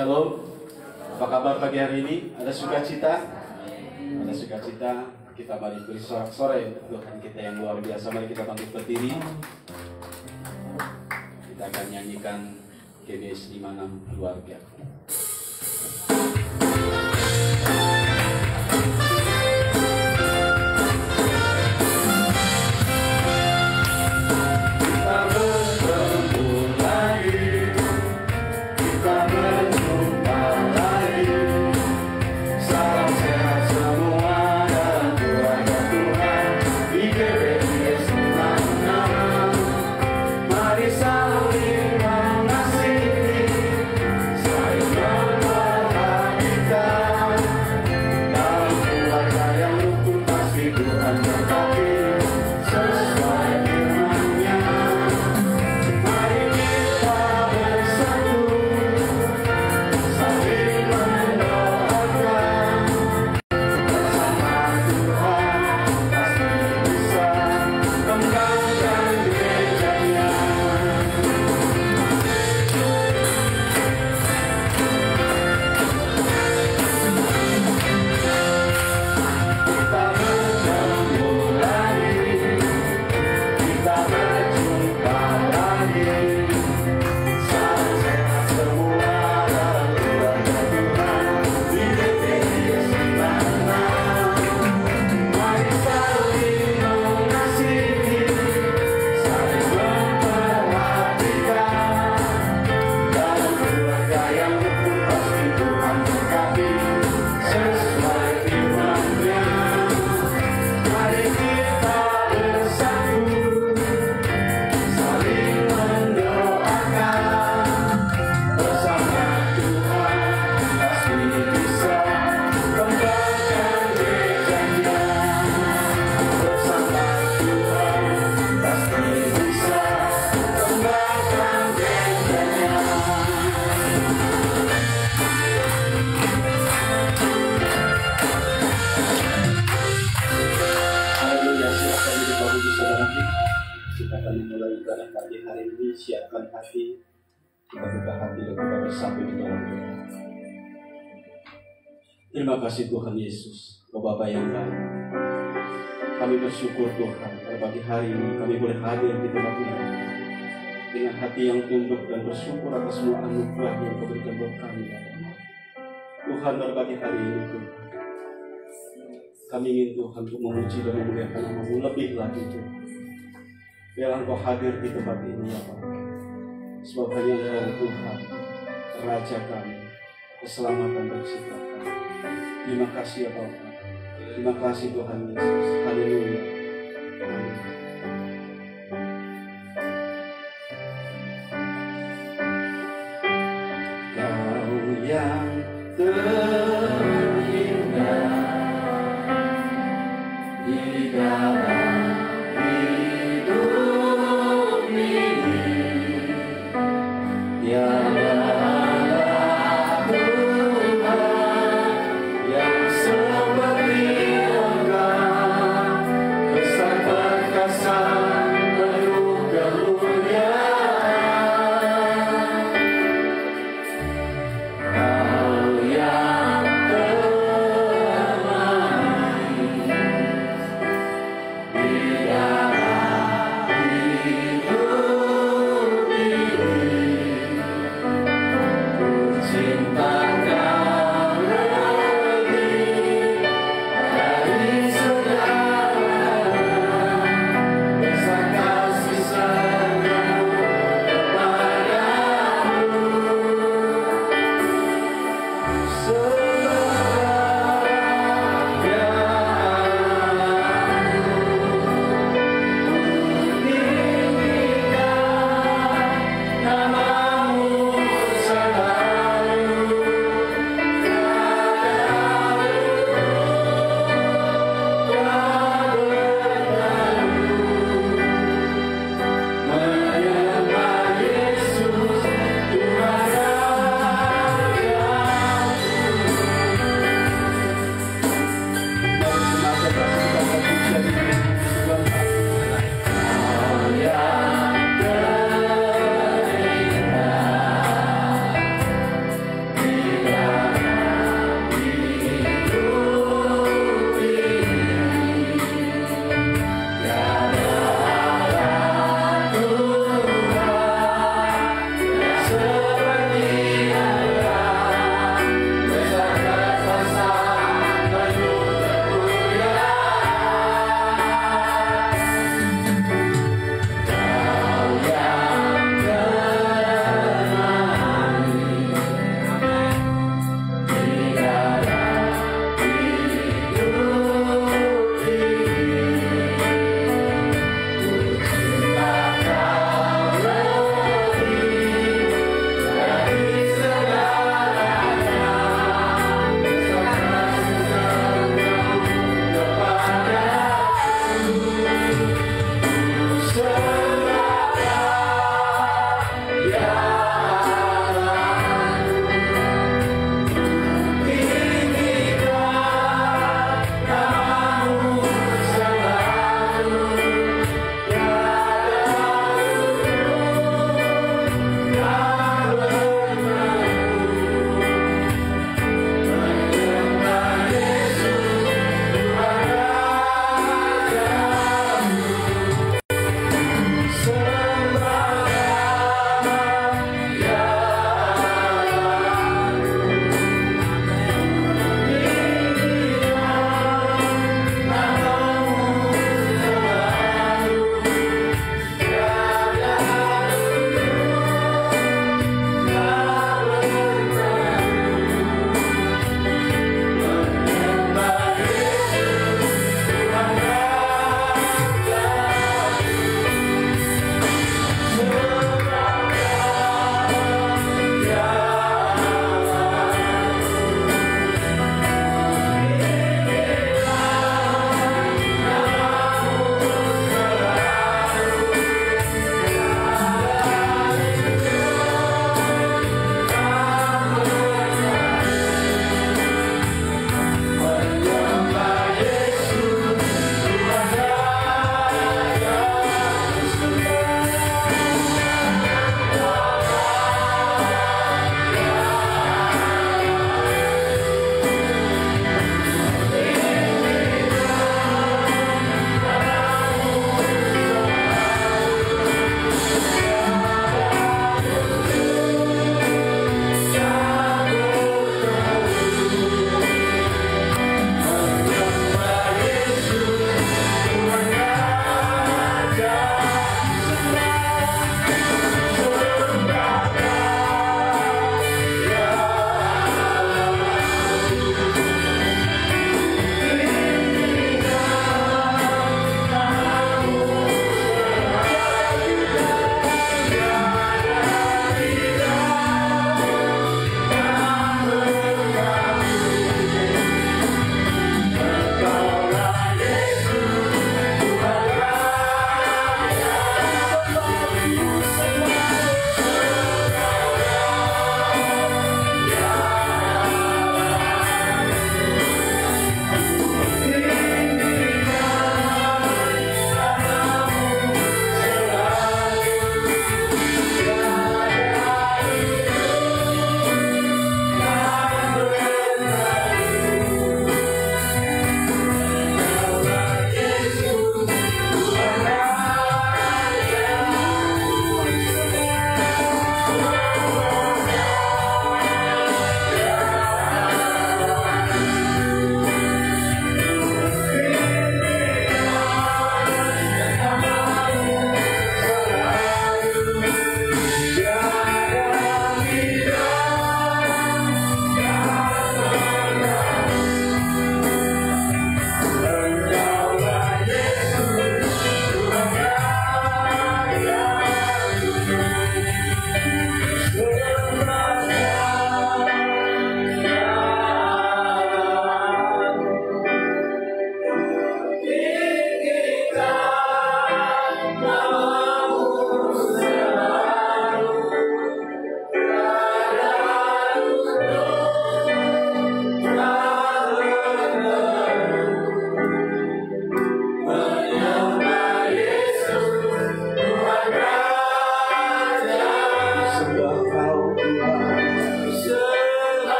Shalom. Apa kabar pagi hari ini? Ada sukacita? Ada sukacita. Kita mari beri sorak-sorai untuk Tuhan kita yang luar biasa. Mari kita bangkit berdiri. Kita akan nyanyikan GBS 56 keluarga. Siapkan hati, kita buka hati dan kita bersatu di dalam Tuhan. Terima kasih Tuhan Yesus, Kau Bapa yang baik. Kami bersyukur Tuhan, pada pagi hari ini kami boleh hadir di tempat ini dengan hati yang tunduk dan bersyukur atas semua anugerah yang Kau berikan buat kami. Tuhan, pada pagi hari ini Tuhan, kami ingin Tuhan untuk memuji dan memuliakan nama-Mu lebih lagi Tuhan. Biarlah Engkau hadir di tempat ini ya Pak. Sebab hanya Engkau Tuhan, Raja kami, keselamatan dan sikap kami. Terima kasih ya Bapak. Terima kasih Tuhan Yesus. Haleluya. Kau yang terindah di dalam Yang seperti Engkau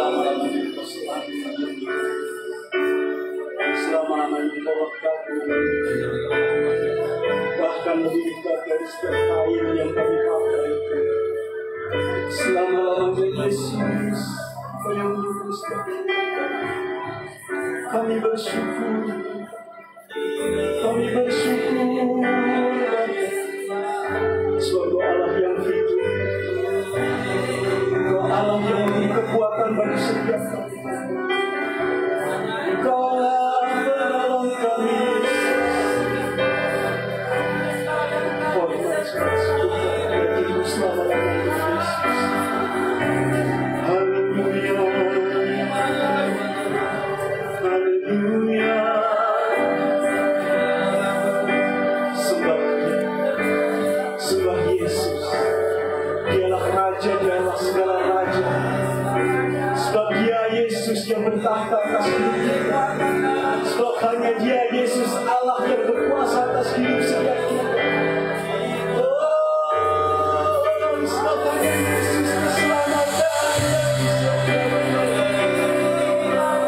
selama-lamanya Engkau selalu melindungi, selama-lamanya Engkau lekat dengan kami, bahkan lebih dekat dari setiap air yang kami pakai. Selama-lamanya Yesus, Engkau yang mendukung setiap kami bersyukur. Kami bersyukur sebab Allah yang hidup, Engkau Allah yang memberi kekuatan bagi setiap kami. Engkau Allah penolong kami. Hormat hidup selama-lamanya Yesus. Haleluya, haleluya. Sembah Yesus. Dialah Raja, dialah segala Raja. Sebab Dia Yesus yang bertahta atas hidup kita. Sebab hanya Dia Yesus Allah yang berkuasa atas hidup setiap kita. Oh, sebab hanya Yesus diselamatkan.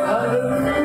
Haleluya.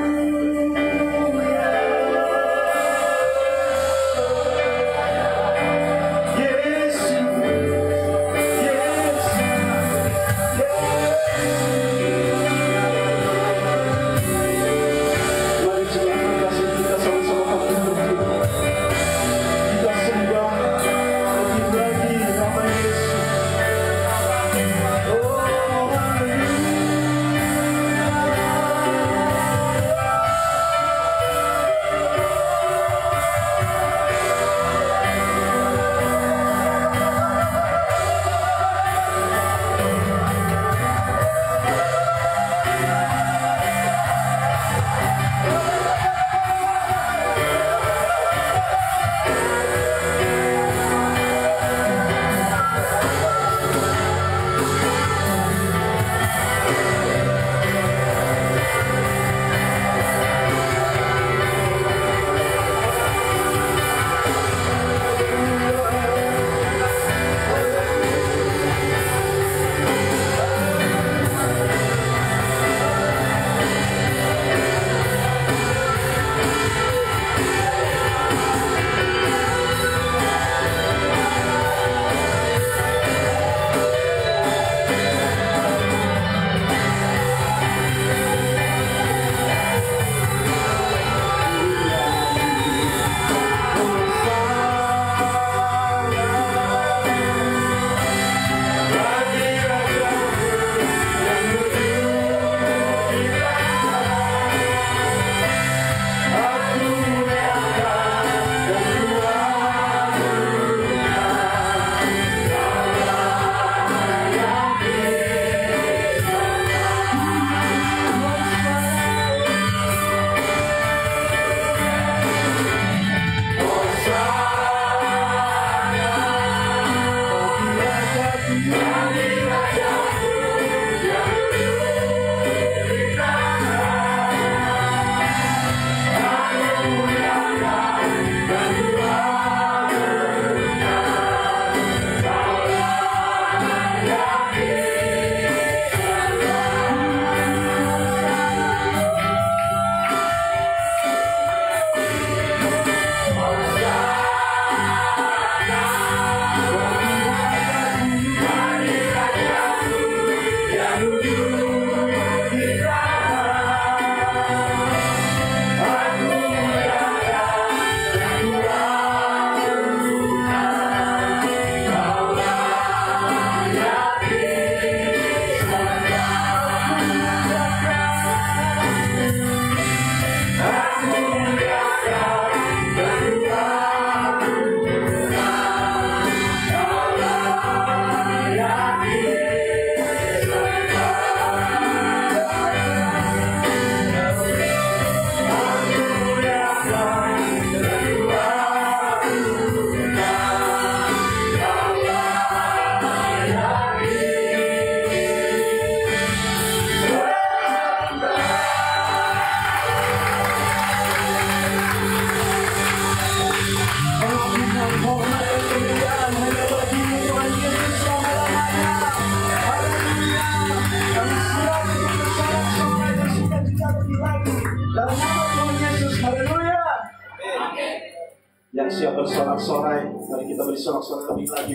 siap bersorak-sorai. Mari kita bersorak-sorai lebih lagi.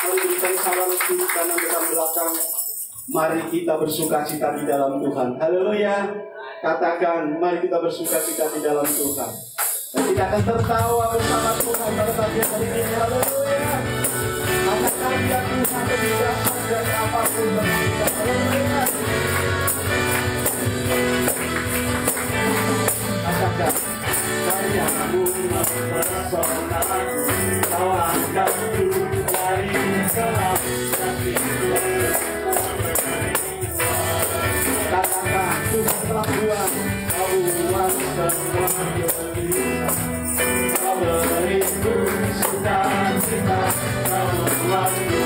Mari berikan salam kiri kanan depan belakang. Mari kita bersuka cita di dalam Tuhan. Haleluya. Katakan, mari kita bersuka cita di dalam Tuhan. Dan kita akan tertawa bersama Tuhan pada pagi hari ini. Haleluya. Karena karya Tuhan lebih dahsyat dari apapun yang kita. Haleluya. Katakan, karyamu mempesona, kau angkatku dari gelap dan tidur. Katakan, Tuhan telah buat, kau buat semua gelisah. Kau beriku sukacita, kau membuatku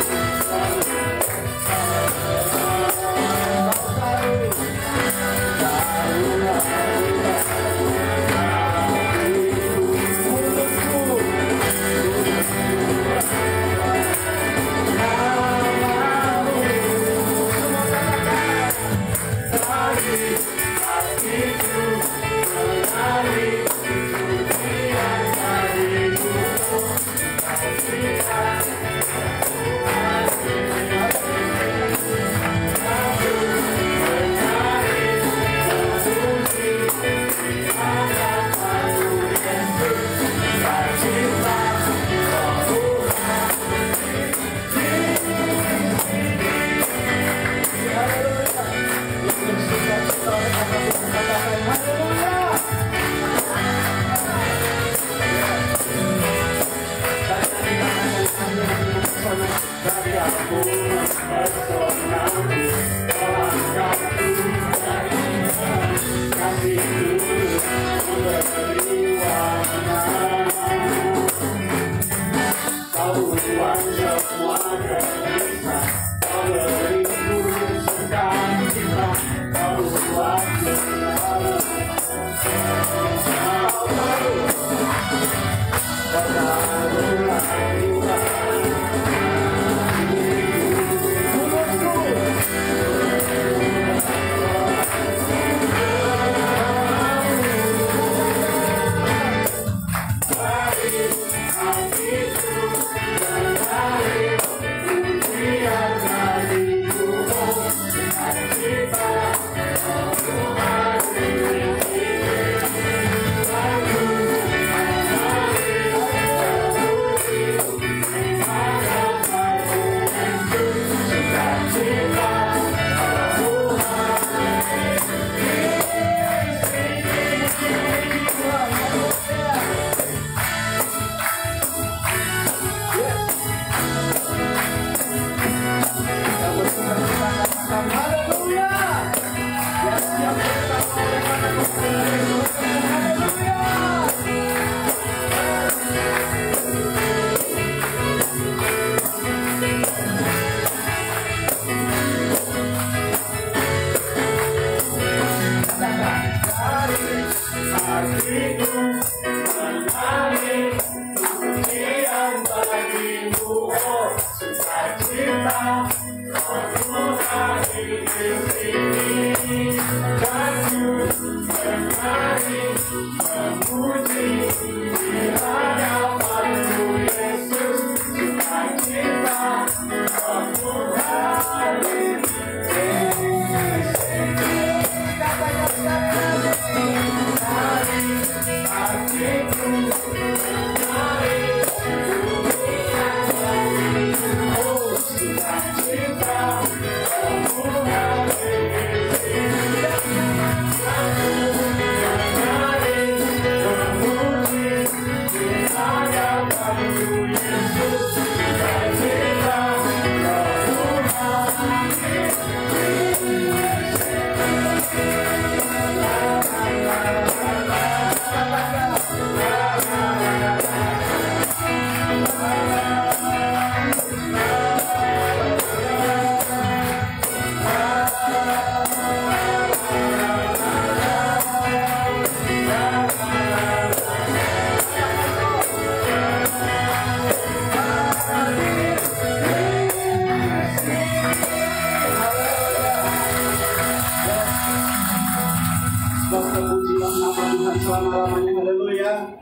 selama-lamanya. Haleluya. Haleluya.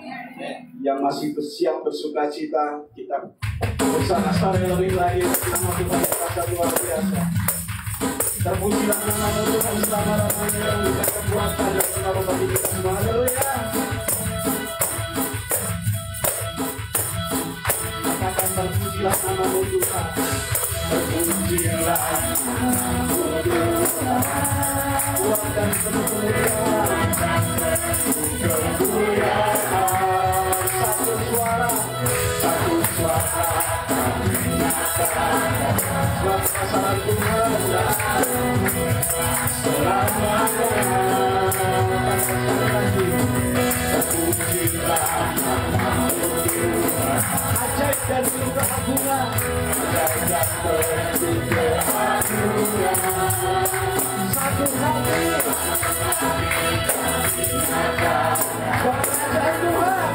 Yang masih bersiap bersuka cita, kita bersama-sama lebih lagi nama Tuhan yang rasa luar biasa. Terpujilah nama Tuhan selama-lamanya yang kita kekuatan dan kenapa bagi kita semua. Haleluya. Katakan terpujilah nama Tuhan. Terpujilah nama Tuhan. Kuat dan penuh kemuliaan. Satu suara buat pasangan Tuhan selamanya. Terpujilah nama Tuhan. Ajaib dan penuh keagungan. Ajaib dan penuh keagungan. Satu hati buat ajaib Tuhan.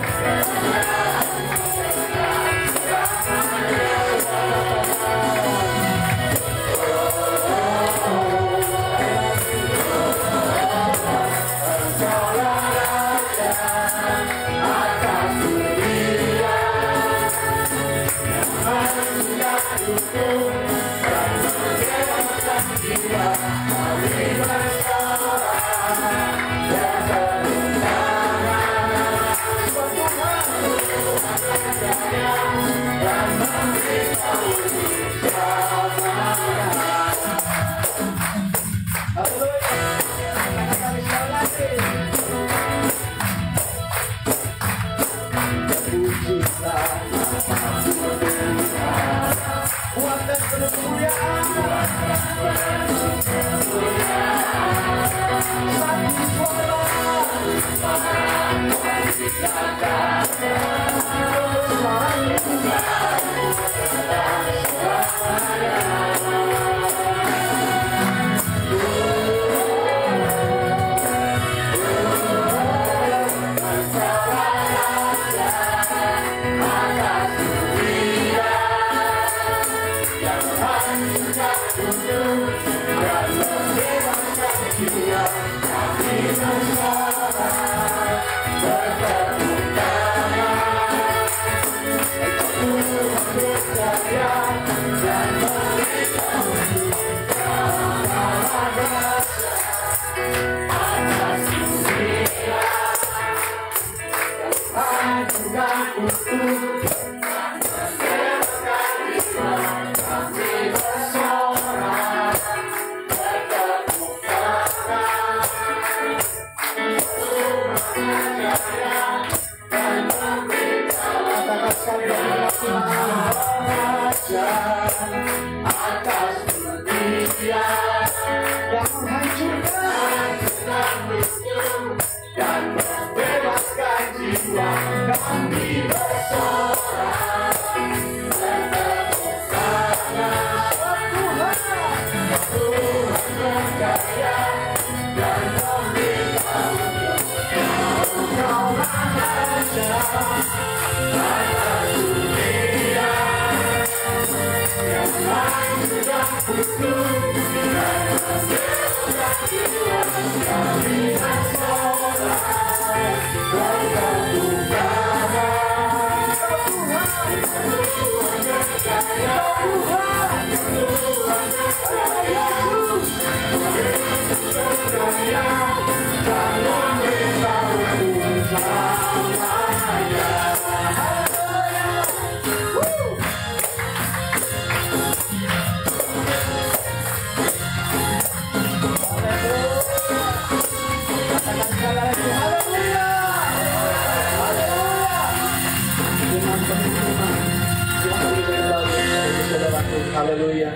Haleluya.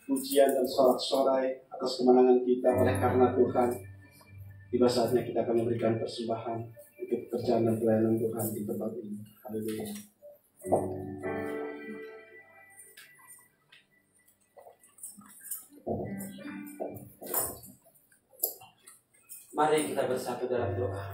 Pujian dan sorak-sorai atas kemenangan kita oleh karena Tuhan. Tiba saatnya kita akan memberikan persembahan untuk pekerjaan dan pelayanan Tuhan di tempat ini. Haleluya. Mari kita bersatu dalam doa.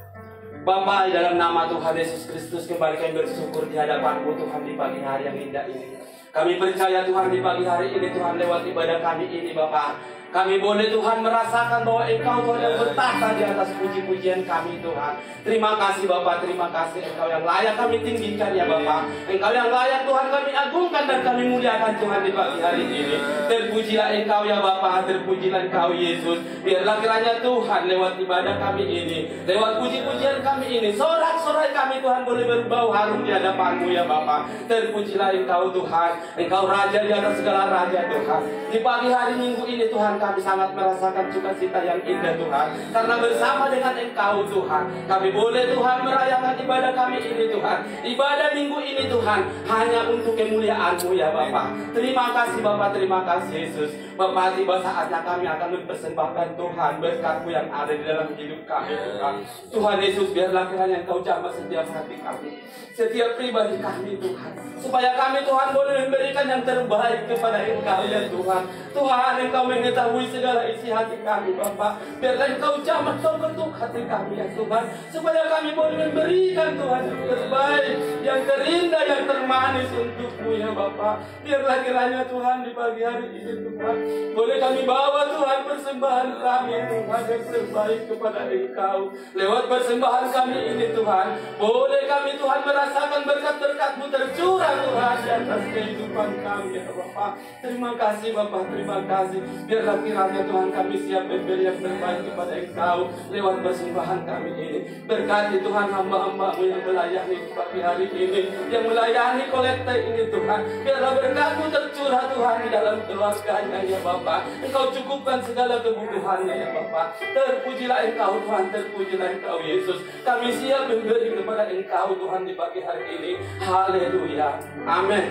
Bapa, di dalam nama Tuhan Yesus Kristus, kembali kami bersyukur di hadapan-Mu Tuhan di pagi hari yang indah ini. Kami percaya Tuhan di pagi hari ini Tuhan lewat ibadah kami ini Bapa, Kami boleh Tuhan merasakan bahwa Engkau Tuhan yang bertahta di atas puji-pujian kami Tuhan. Terima kasih Bapa, terima kasih Engkau yang layak kami tinggikan ya Bapa. Engkau yang layak Tuhan kami agungkan dan kami muliakan Tuhan di pagi hari ini. Terpujilah Engkau ya Bapa, terpujilah Engkau Yesus. Biarlah kiranya Tuhan lewat ibadah kami ini, lewat puji-pujian kami ini, sorak-sorai kami Tuhan boleh berbau harum di hadapan-Mu ya Bapa. Terpujilah Engkau Tuhan, Engkau Raja di atas segala raja Tuhan. Di pagi hari Minggu ini Tuhan kami sangat merasakan sukacita yang indah Tuhan. Karena bersama dengan Engkau Tuhan, kami boleh Tuhan merayakan ibadah kami ini Tuhan. Ibadah minggu ini Tuhan hanya untuk kemuliaan-Mu ya Bapa. Terima kasih Bapa, terima kasih Yesus. Bapa, tiba saatnya kami akan mempersembahkan Tuhan berkat-Mu yang ada di dalam hidup kami Tuhan. Tuhan Yesus, biarlah kiranya Engkau jamah setiap hati kami, setiap pribadi kami Tuhan, supaya kami Tuhan boleh memberikan yang terbaik kepada Engkau ya Tuhan. Tuhan, Engkau mengetahui segala isi hati kami Bapa. Biarlah Engkau jamah, Engkau ketuk hati kami ya Tuhan, supaya kami boleh memberikan Tuhan yang terbaik, yang terindah, yang termanis untuk-Mu ya Bapa. Biarlah kiranya Tuhan di pagi hari ini Tuhan, boleh kami bawa Tuhan persembahan kami Tuhan yang terbaik kepada Engkau. Lewat persembahan kami ini Tuhan, boleh kami Tuhan merasakan berkat-berkat-Mu tercurah Tuhan di atas kehidupan kami ya Bapa. Terima kasih Bapa, terima kasih. Biarlah kiranya Tuhan kami siap memberi yang terbaik kepada Engkau lewat persembahan kami ini. Berkati Tuhan hamba-hamba-Mu yang melayani di pagi hari ini, yang melayani kolekte ini Tuhan. Biarlah berkat-Mu tercurah Tuhan di dalam keluarganya ya Bapa. Engkau cukupkan segala kebutuhannya ya Bapa. Terpujilah Engkau Tuhan, terpujilah Engkau Yesus. Kami siap memberi kepada Engkau Tuhan di pagi hari ini. Haleluya. Amin.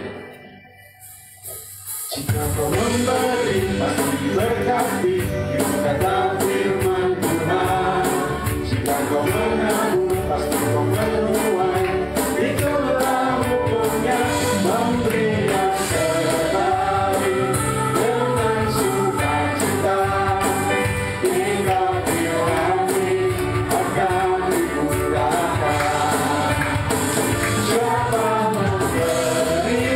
Jika kau memberi, pasti diberkati. Itu kata firman Tuhan. Jika kau menabur, pasti kau menuai. Itulah hukumnya, memberi yang terbaik dengan sukacita. Hingga firman-Mu akan dimudahkan. Siapa memberi,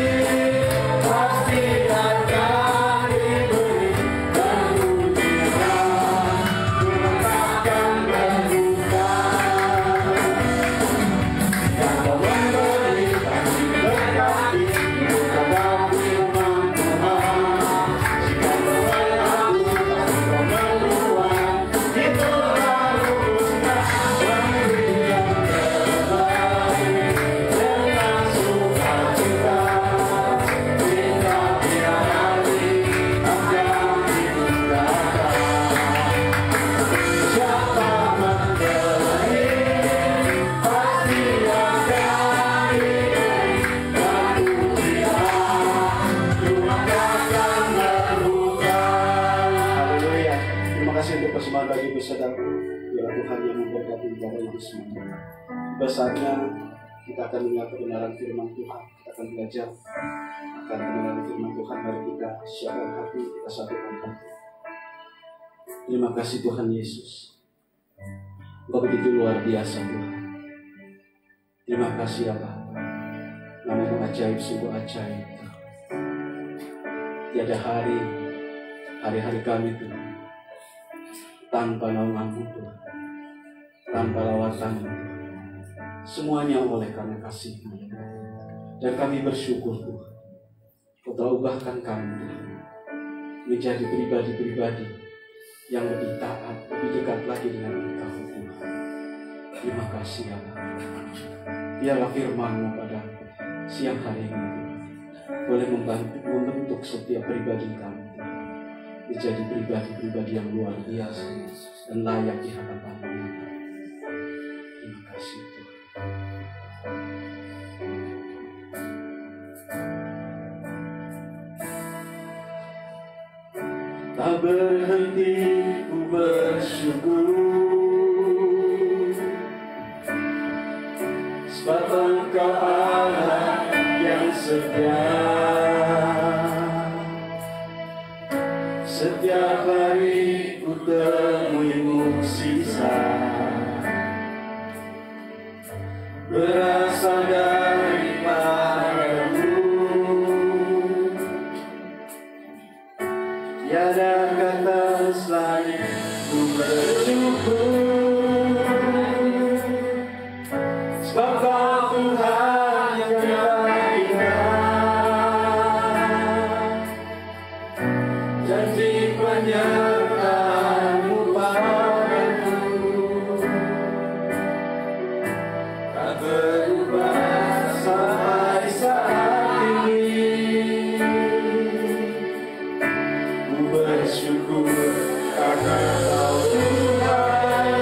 pasti akan diberi. Dan ujian Tuhan akan berbuka. Jika kau memberi, pasti berkati. Itu kata firman Tuhan. Jika kau menabur, pasti kau menuai. Itulah hukumnya, memberi yang terbaik dengan sukacita. Hingga tiada-hari akan dimudahkan. Siapa memberi, pasti akan diberi. Dan ujian Tuhan akan berbuka. Haleluya. Terima kasih untuk persembahan bagi ibu saudaraku. Biarlah Tuhan yang memberkati ibadah ini semua. Tiba saatnya kita akan mendengar kebenaran firman Tuhan. Kita akan belajar akan kebenaran firman Tuhan. Mari kita siapkan hati, kita satukan hati. Terima kasih Tuhan Yesus. Engkau begitu luar biasa Tuhan. Terima kasih ya Bapa. Nama-Mu ajaib, sungguh ajaib Tuhan. Tiada hari-hari kami Tuhan, tanpa naungan-Mu Tuhan, tanpa lawatan-Mu Tuhan. Semuanya oleh karena kasih-Mu ya Bapa. Dan kami bersyukur Tuhan, Kau telah ubahkan kami Tuhan menjadi pribadi-pribadi yang lebih taat, lebih dekat lagi dengan Engkau Tuhan. Terima kasih ya Bapa. Biarlah firman-Mu pada siang hari ini Tuhan, boleh membentuk setiap pribadi kami Tuhan, menjadi pribadi-pribadi yang luar biasa dan layak di hadapan-Mu. Terima kasih Tuhan. Tak berhenti ku bersyukur, sebab Engkau Allah yang setia. Setiap hari ku temui mukjizat berasal daripada-Mu. Tiada kata lagi ku bersyukur, sebab Kau Tuhan yang indah, janji penyertaan-Mu padaku tak berubah sampai saat ini. Ku bersyukur karena Kau Tuhan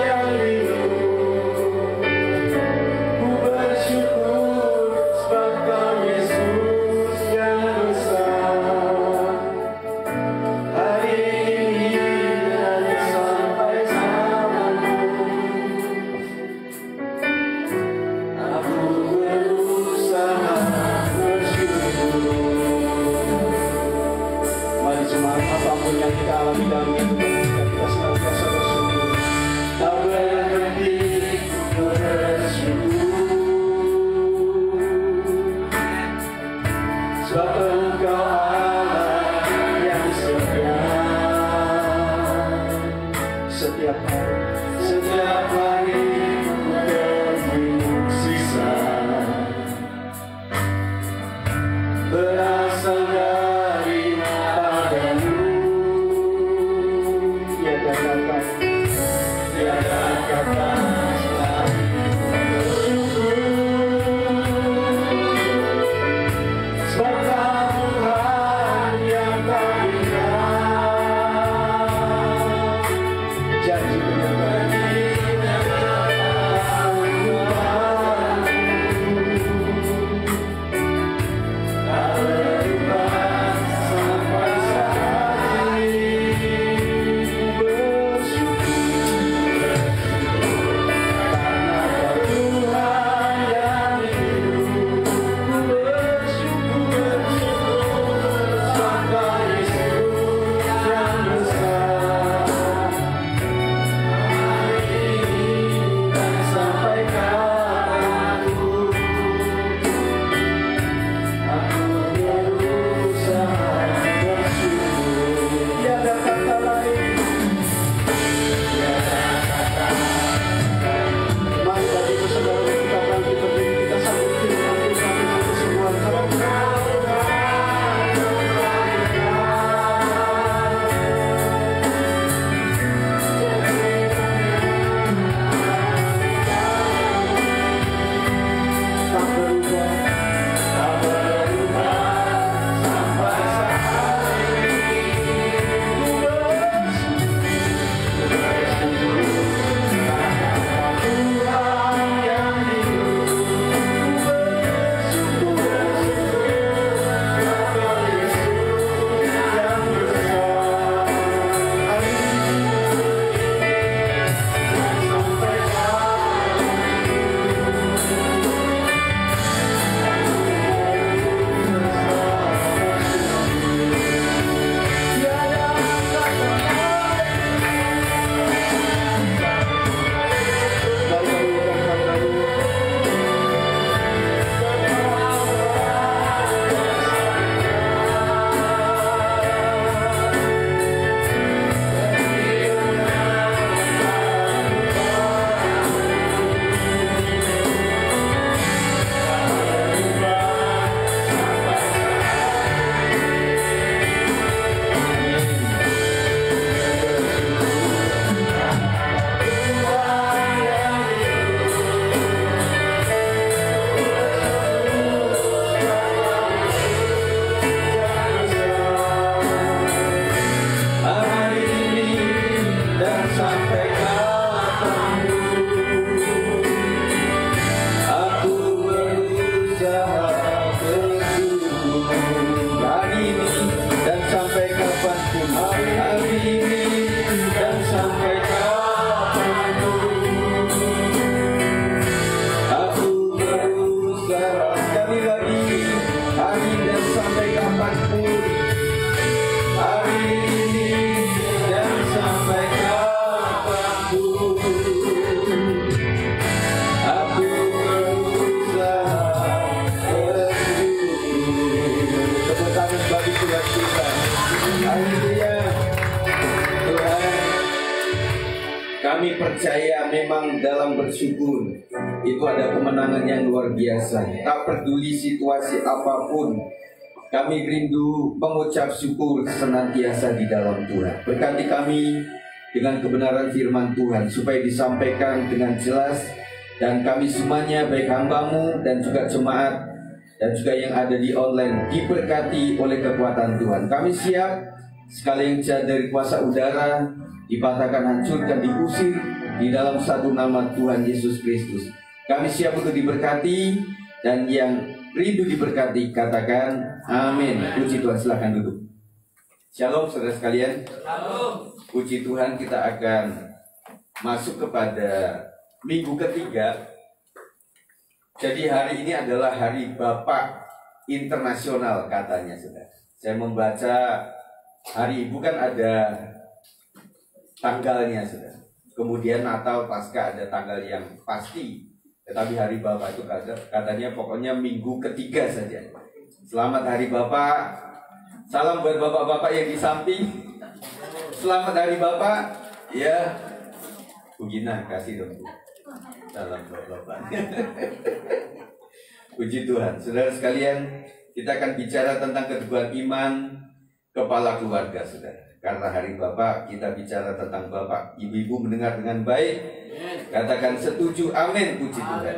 Kami percaya memang dalam bersyukur itu ada kemenangan yang luar biasa. Tak peduli situasi apapun, kami rindu mengucap syukur senantiasa di dalam Tuhan. Berkati kami dengan kebenaran firman Tuhan supaya disampaikan dengan jelas, dan kami semuanya baik hamba-Mu dan juga jemaat dan juga yang ada di online diberkati oleh kekuatan Tuhan. Kami siap sekali yang jahat dari kuasa udara dipatahkan, hancurkan, diusir di dalam satu nama Tuhan Yesus Kristus. Kami siap untuk diberkati, dan yang rindu diberkati katakan amin. Puji Tuhan, silakan duduk. Shalom saudara sekalian. Puji Tuhan, kita akan masuk kepada minggu ketiga. Jadi hari ini adalah Hari Bapak Internasional katanya, saudara. Saya membaca hari Ibu kan ada tanggalnya, saudara. Kemudian Natal, Paskah ada tanggal yang pasti. Tetapi Hari Bapak itu katanya pokoknya minggu ketiga saja. Selamat Hari Bapak. Salam buat bapak-bapak yang di samping. Selamat Hari Bapak. Ya, Bu Gina kasih dong. Salam buat bapak. Puji Tuhan. Saudara sekalian, kita akan bicara tentang keteguhan iman kepala keluarga, saudara. Karena Hari Bapak, kita bicara tentang Bapak. Ibu-ibu mendengar dengan baik, katakan setuju, amin. Puji Tuhan.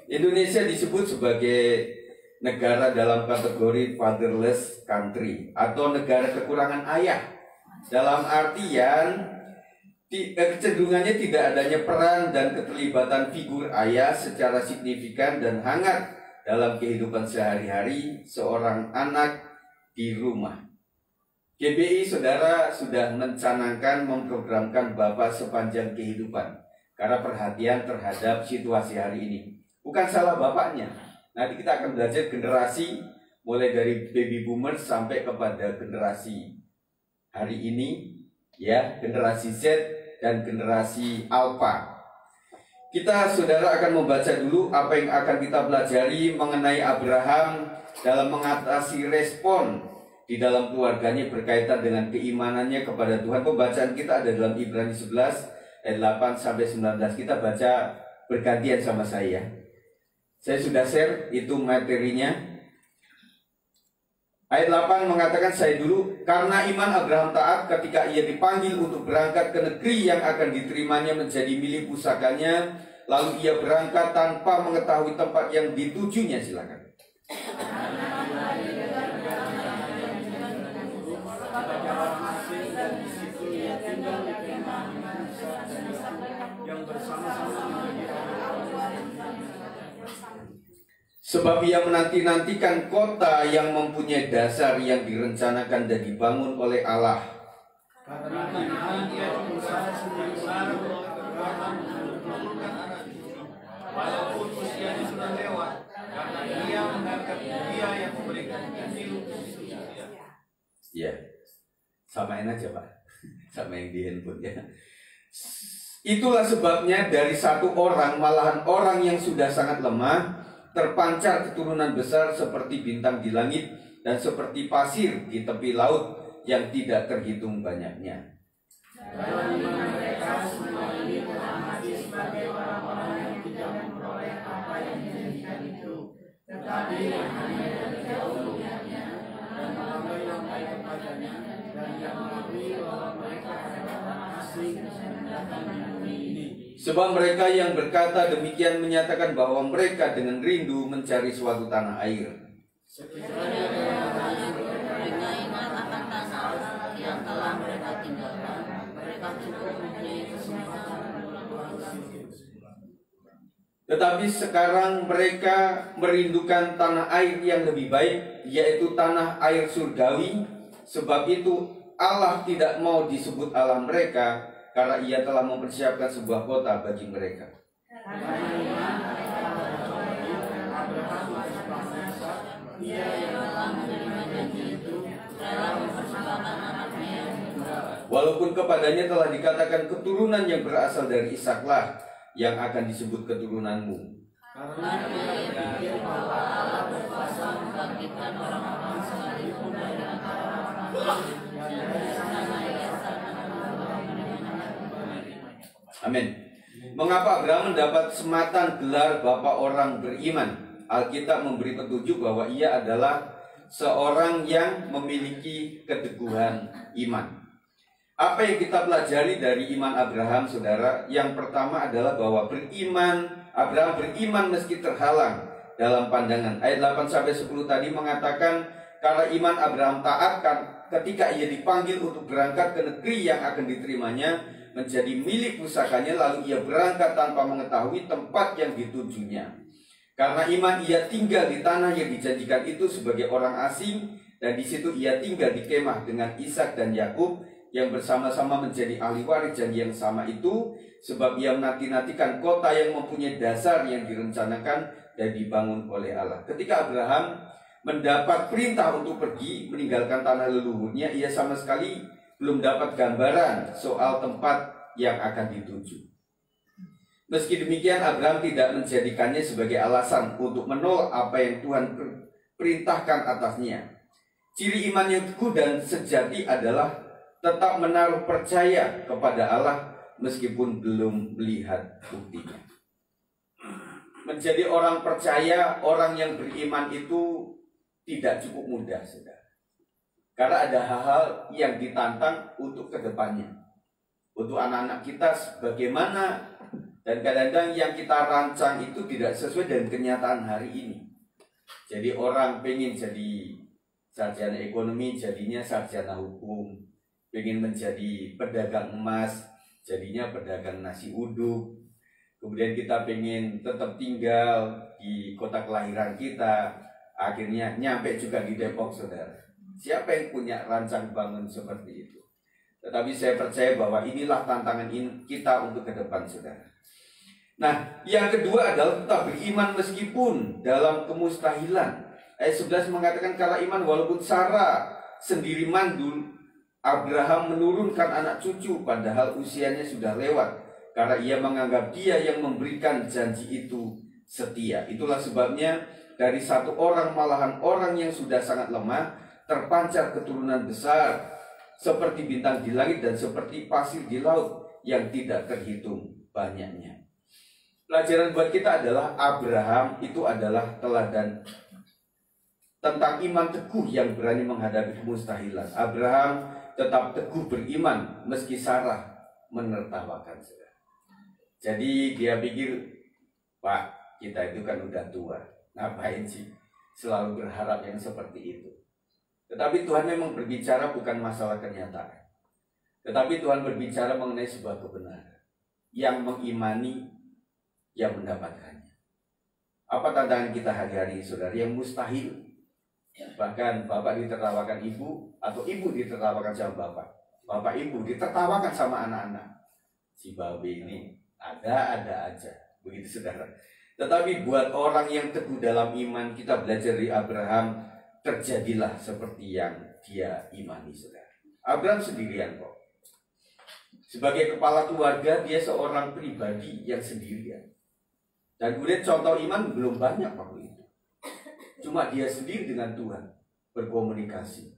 Indonesia disebut sebagai negara dalam kategori fatherless country atau negara kekurangan ayah. Dalam artian kecenderungannya tidak adanya peran dan keterlibatan figur ayah secara signifikan dan hangat dalam kehidupan sehari-hari seorang anak di rumah. GBI, saudara, sudah mencanangkan memprogramkan Bapak sepanjang kehidupan karena perhatian terhadap situasi hari ini. Bukan salah bapaknya. Nanti kita akan belajar generasi mulai dari baby boomers sampai kepada generasi hari ini, ya, generasi Z dan generasi Alpha. Kita, saudara, akan membaca dulu apa yang akan kita pelajari mengenai Abraham dalam mengatasi respon di dalam keluarganya berkaitan dengan keimanannya kepada Tuhan. Pembacaan kita ada dalam Ibrani 11 ayat 8 sampai 19. Kita baca bergantian sama saya. Saya sudah share itu materinya. Ayat 8 mengatakan, saya dulu, karena iman Abraham taat ketika ia dipanggil untuk berangkat ke negeri yang akan diterimanya menjadi milik pusakanya, lalu ia berangkat tanpa mengetahui tempat yang ditujunya. Silakan. Sebab ia menanti-nantikan kota yang mempunyai dasar yang direncanakan dan dibangun oleh Allah. Walaupun usianya sudah lewat, karena ia mengangkat Dia yang memberikan pemilu. Ya, samain aja Pak, sama yang di handphone ya. Itulah sebabnya dari satu orang, malahan orang yang sudah sangat lemah, terpancar keturunan besar seperti bintang di langit dan seperti pasir di tepi laut yang tidak terhitung banyaknya. Dalam iman mereka semua ini telah mati sebagai orang-orang yang tidak memperoleh apa yang dijadikan itu, tetapi yang hanya terdahulunya dan melambai-lambai kepadanya, dan yang mengakui bahwa mereka adalah orang asing dan datang di bumi ini. Sebab mereka yang berkata demikian menyatakan bahwa mereka dengan rindu mencari suatu tanah air. Mereka ingat akan tanah yang telah mereka tinggalkan. Mereka cukup mempunyai kesempatan Tetapi sekarang mereka merindukan tanah air yang lebih baik, yaitu tanah air surgawi. Sebab itu Allah tidak mau disebut Allah mereka, karena ia telah mempersiapkan sebuah kota bagi mereka. Walaupun kepadanya telah dikatakan keturunan yang berasal dari Ishaklah yang akan disebut keturunanmu. Amin. Mengapa Abraham mendapat sematan gelar Bapa orang beriman? Alkitab memberi petunjuk bahwa ia adalah seorang yang memiliki keteguhan iman. Apa yang kita pelajari dari iman Abraham, saudara? Yang pertama adalah bahwa Abraham beriman meski terhalang dalam pandangan. Ayat 8-10 tadi mengatakan, karena iman Abraham taat ketika ia dipanggil untuk berangkat ke negeri yang akan diterimanya menjadi milik pusakanya, lalu ia berangkat tanpa mengetahui tempat yang ditujunya. Karena iman ia tinggal di tanah yang dijanjikan itu sebagai orang asing, dan di situ ia tinggal di kemah dengan Ishak dan Yakub yang bersama-sama menjadi ahli waris janji yang sama itu, sebab ia menanti-nantikan kota yang mempunyai dasar yang direncanakan dan dibangun oleh Allah. Ketika Abraham mendapat perintah untuk pergi meninggalkan tanah leluhurnya, ia sama sekali belum dapat gambaran soal tempat yang akan dituju. Meski demikian, Abraham tidak menjadikannya sebagai alasan untuk menolak apa yang Tuhan perintahkan atasnya. Ciri iman yang teguh dan sejati adalah tetap menaruh percaya kepada Allah meskipun belum melihat buktinya. Menjadi orang percaya, orang yang beriman itu tidak cukup mudah, saudara. Karena ada hal-hal yang ditantang untuk kedepannya. Untuk anak-anak kita bagaimana. Dan kadang-kadang yang kita rancang itu tidak sesuai dengan kenyataan hari ini. Jadi orang pengen jadi sarjana ekonomi, jadinya sarjana hukum. Pengen menjadi pedagang emas, jadinya pedagang nasi uduk. Kemudian kita pengen tetap tinggal di kota kelahiran kita, akhirnya nyampe juga di Depok, saudara. Siapa yang punya rancang bangun seperti itu? Tetapi saya percaya bahwa inilah tantangan kita untuk ke depan, saudara. Nah, yang kedua adalah tetap beriman meskipun dalam kemustahilan. Ayat 11 mengatakan, karena iman walaupun Sarah sendiri mandul, Abraham menurunkan anak cucu padahal usianya sudah lewat, karena ia menganggap dia yang memberikan janji itu setia. Itulah sebabnya dari satu orang, malahan orang yang sudah sangat lemah, terpancar keturunan besar seperti bintang di langit dan seperti pasir di laut yang tidak terhitung banyaknya. Pelajaran buat kita adalah Abraham itu adalah teladan tentang iman teguh yang berani menghadapi kemustahilan. Abraham tetap teguh beriman meski Sarah menertawakan. Jadi dia pikir, Pak, kita itu kan udah tua, ngapain sih selalu berharap yang seperti itu. Tetapi Tuhan memang berbicara bukan masalah kenyataan, tetapi Tuhan berbicara mengenai sebuah kebenaran. Yang mengimani, yang mendapatkannya. Apa tantangan kita hari-hari, saudara? Yang mustahil. Bahkan bapak ditertawakan ibu, atau ibu ditertawakan sama bapak. Bapak ibu ditertawakan sama anak-anak. Si babi ini ada aja. Begitu, saudara. Tetapi buat orang yang teguh dalam iman, kita belajar dari Abraham, terjadilah seperti yang dia imani, saudara. Abraham sendirian kok. Sebagai kepala keluarga, dia seorang pribadi yang sendirian. Dan kemudian contoh iman belum banyak waktu itu. Cuma dia sendiri dengan Tuhan berkomunikasi.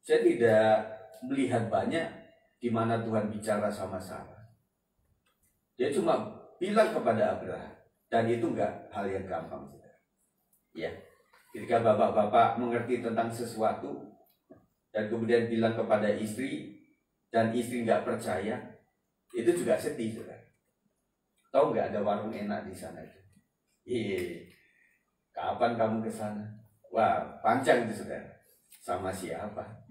Saya tidak melihat banyak di mana Tuhan bicara sama Sarah. Dia cuma bilang kepada Abraham, dan itu enggak hal yang gampang, saudara. Ya, ketika bapak-bapak mengerti tentang sesuatu dan kemudian bilang kepada istri dan istri enggak percaya, itu juga sedih, saudara. Tahu nggak ada warung enak di sana itu? Kapan kamu ke sana? Wah, panjang itu, saudara. Sama siapa?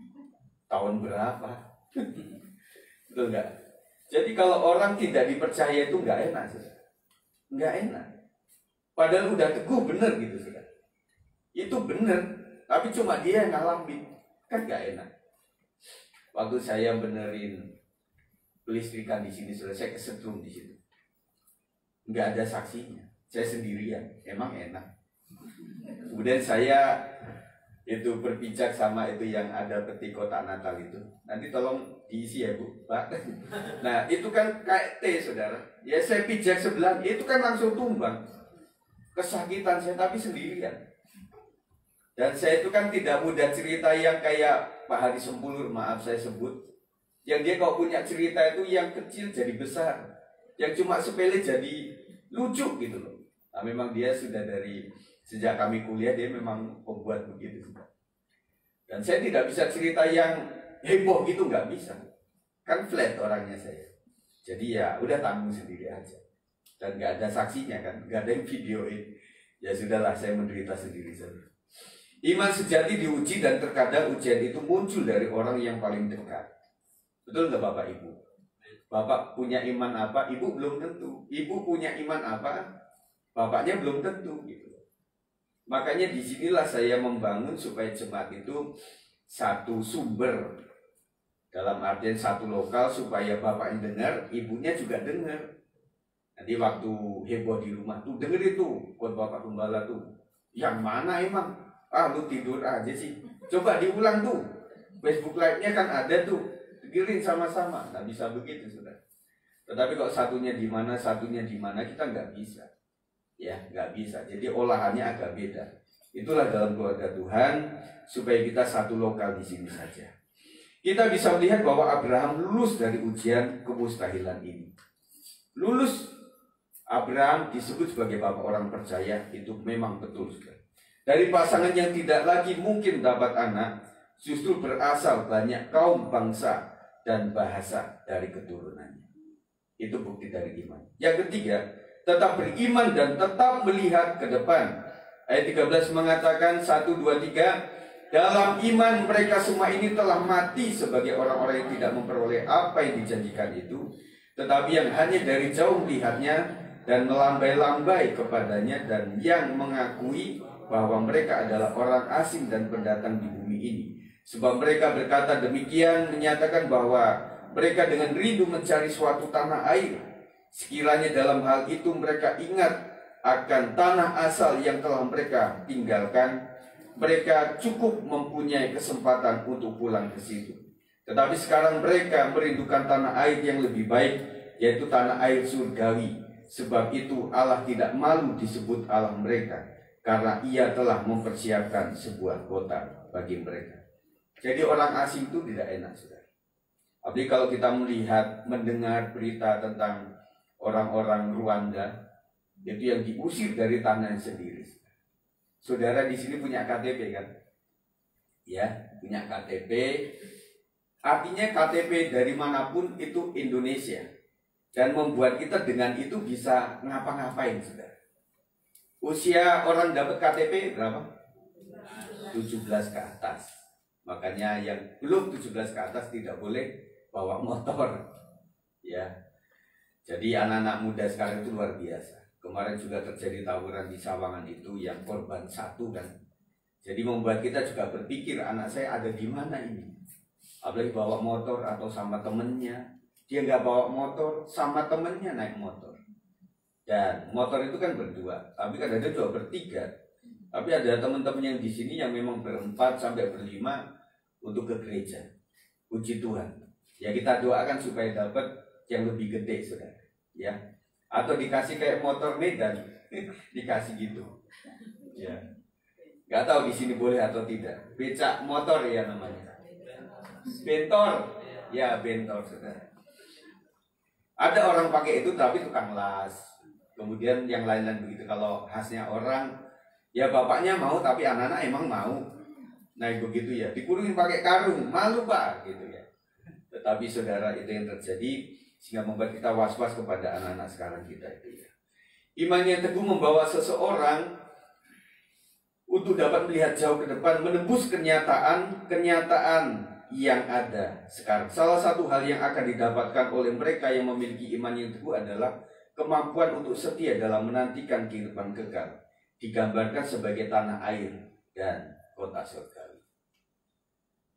Tahun berapa? Betul nggak? Jadi kalau orang tidak dipercaya itu nggak enak, saudara. Nggak enak. Padahal udah teguh bener gitu, saudara. Itu bener, tapi cuma dia yang ngalamin, kan nggak enak. Waktu saya benerin listrikan di sini, saudara, saya kesetrum di situ. Nggak ada saksinya, saya sendirian, emang enak. Kemudian saya itu berpijak sama itu yang ada peti kotak Natal itu, nanti tolong diisi ya Bu, Pak. Nah itu kan kayak T, saudara. Ya saya pijak sebelah, itu kan langsung tumbang. Kesakitan saya tapi sendirian. Dan saya itu kan tidak mudah cerita yang kayak Pak Hari Sempulur, maaf saya sebut. Yang dia kalau punya cerita itu yang kecil jadi besar, yang cuma sepele jadi lucu gitu loh. Nah, memang dia sudah dari sejak kami kuliah dia memang pembuat begitu. Dan saya tidak bisa cerita yang heboh gitu, nggak bisa. Kan flat orangnya saya. Jadi ya udah tanggung sendiri aja. Dan nggak ada saksinya kan, nggak ada yang videoin. Ya sudahlah, saya menderita sendiri saja. Iman sejati diuji dan terkadang ujian itu muncul dari orang yang paling dekat. Betul nggak Bapak Ibu? Bapak punya iman apa, Ibu belum tentu. Ibu punya iman apa, Bapaknya belum tentu gitu. Makanya disinilah saya membangun supaya jemaat itu satu sumber, dalam artian satu lokal, supaya bapaknya dengar, ibunya juga dengar. Nanti waktu heboh di rumah tuh denger itu buat Bapak Gembala tuh. Yang mana emang? Ah lu tidur aja sih. Coba diulang tuh. Facebook Live-nya kan ada tuh. Dengerin sama-sama. Nah bisa begitu sudah. Tetapi kalau satunya di mana kita nggak bisa. Ya nggak bisa. Jadi olahannya agak beda. Itulah dalam keluarga Tuhan supaya kita satu lokal di sini saja. Kita bisa melihat bahwa Abraham lulus dari ujian kemustahilan ini. Lulus. Abraham disebut sebagai bapak orang percaya, itu memang betul sudah. Dari pasangan yang tidak lagi mungkin dapat anak, justru berasal banyak kaum bangsa dan bahasa dari keturunannya. Itu bukti dari iman. Yang ketiga, tetap beriman dan tetap melihat ke depan. Ayat 13 mengatakan 1, 2, 3, dalam iman mereka semua ini telah mati sebagai orang-orang yang tidak memperoleh apa yang dijanjikan itu, tetapi yang hanya dari jauh melihatnya dan melambai-lambai kepadanya, dan yang mengakui bahwa mereka adalah orang asing dan pendatang di bumi ini. Sebab mereka berkata demikian, menyatakan bahwa mereka dengan rindu mencari suatu tanah air. Sekiranya dalam hal itu mereka ingat akan tanah asal yang telah mereka tinggalkan, mereka cukup mempunyai kesempatan untuk pulang ke situ. Tetapi sekarang mereka merindukan tanah air yang lebih baik, yaitu tanah air surgawi. Sebab itu Allah tidak malu disebut Allah mereka, karena Ia telah mempersiapkan sebuah kota bagi mereka. Jadi orang asing itu tidak enak, saudara. Tapi kalau kita melihat, mendengar berita tentang orang-orang Rwanda, itu yang diusir dari tanahnya sendiri. Saudara di sini punya KTP kan? Ya, punya KTP. Artinya KTP dari manapun itu Indonesia. Dan membuat kita dengan itu bisa ngapa-ngapain, saudara. Usia orang dapat KTP berapa? 17 ke atas. Makanya yang belum 17 ke atas tidak boleh bawa motor. Ya. Jadi anak-anak muda sekarang itu luar biasa. Kemarin juga terjadi tawuran di Sawangan itu yang korban 1 kan. Jadi membuat kita juga berpikir, anak saya ada di mana ini? Apalagi bawa motor atau sama temennya. Dia nggak bawa motor, sama temennya naik motor. Dan motor itu kan berdua, tapi kan ada juga bertiga. Tapi ada teman-teman yang di sini yang memang berempat sampai berlima untuk ke gereja. Puji Tuhan. Ya kita doakan supaya dapat yang lebih gede, saudara. Ya. Atau dikasih kayak motor Medan, dikasih gitu. Ya. Nggak tahu di sini boleh atau tidak. Becak motor ya namanya. Bentor, ya bentor, saudara. Ada orang pakai itu tapi tukang las. Kemudian yang lain-lain begitu. Kalau khasnya orang, ya bapaknya mau tapi anak-anak emang mau. Nah begitu ya, dikurungin pakai karung, malu pak gitu ya. Tetapi saudara, itu yang terjadi sehingga membuat kita was-was kepada anak-anak sekarang kita itu ya. Iman yang teguh membawa seseorang untuk dapat melihat jauh ke depan, menembus kenyataan yang ada sekarang. Salah satu hal yang akan didapatkan oleh mereka yang memiliki iman yang teguh adalah kemampuan untuk setia dalam menantikan kehidupan kekal, digambarkan sebagai tanah air dan kota surgawi.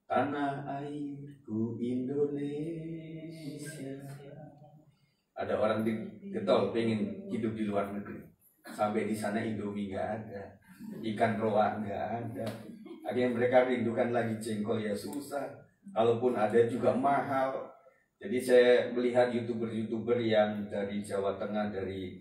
Tanah airku Indonesia. Ada orang di Getol pengen hidup di luar negeri, sampai di sana Indomie nggak ada, ikan roa nggak ada. Akhirnya mereka rindukan lagi jengkol, ya susah. Kalaupun ada juga mahal. Jadi saya melihat YouTuber yang dari Jawa Tengah, dari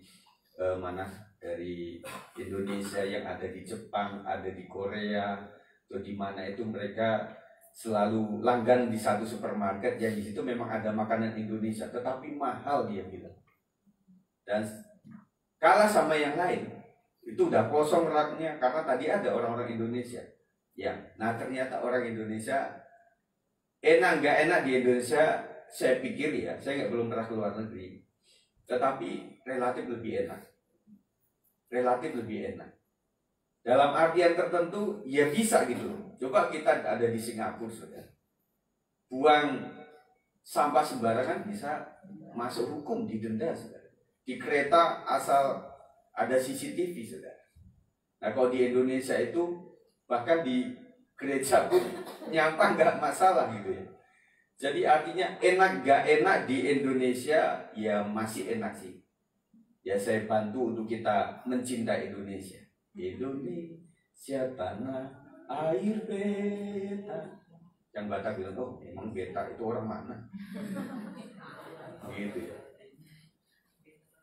dari Indonesia, yang ada di Jepang, ada di Korea, atau di mana itu mereka selalu langgan di satu supermarket yang di situ memang ada makanan Indonesia, tetapi mahal dia bilang. Dan kalah sama yang lain, itu udah kosong raknya karena tadi ada orang-orang Indonesia. Ya, nah ternyata orang Indonesia enak nggak enak di Indonesia, saya pikir ya, saya belum pernah keluar negeri, tetapi relatif lebih enak. Relatif lebih enak. Dalam artian tertentu, ya bisa gitu. Coba kita ada di Singapura, saudara. Buang sampah sembarangan bisa masuk hukum, didenda, saudara. Di kereta asal ada CCTV, saudara. Nah kalau di Indonesia itu, bahkan di gereja pun nyampah nggak masalah gitu ya. Jadi artinya enak gak enak di Indonesia, ya masih enak sih. Ya saya bantu untuk kita mencintai Indonesia. Indonesia tanah air beta. Yang Batak bilang, oh emang beta itu orang mana? Gitu ya.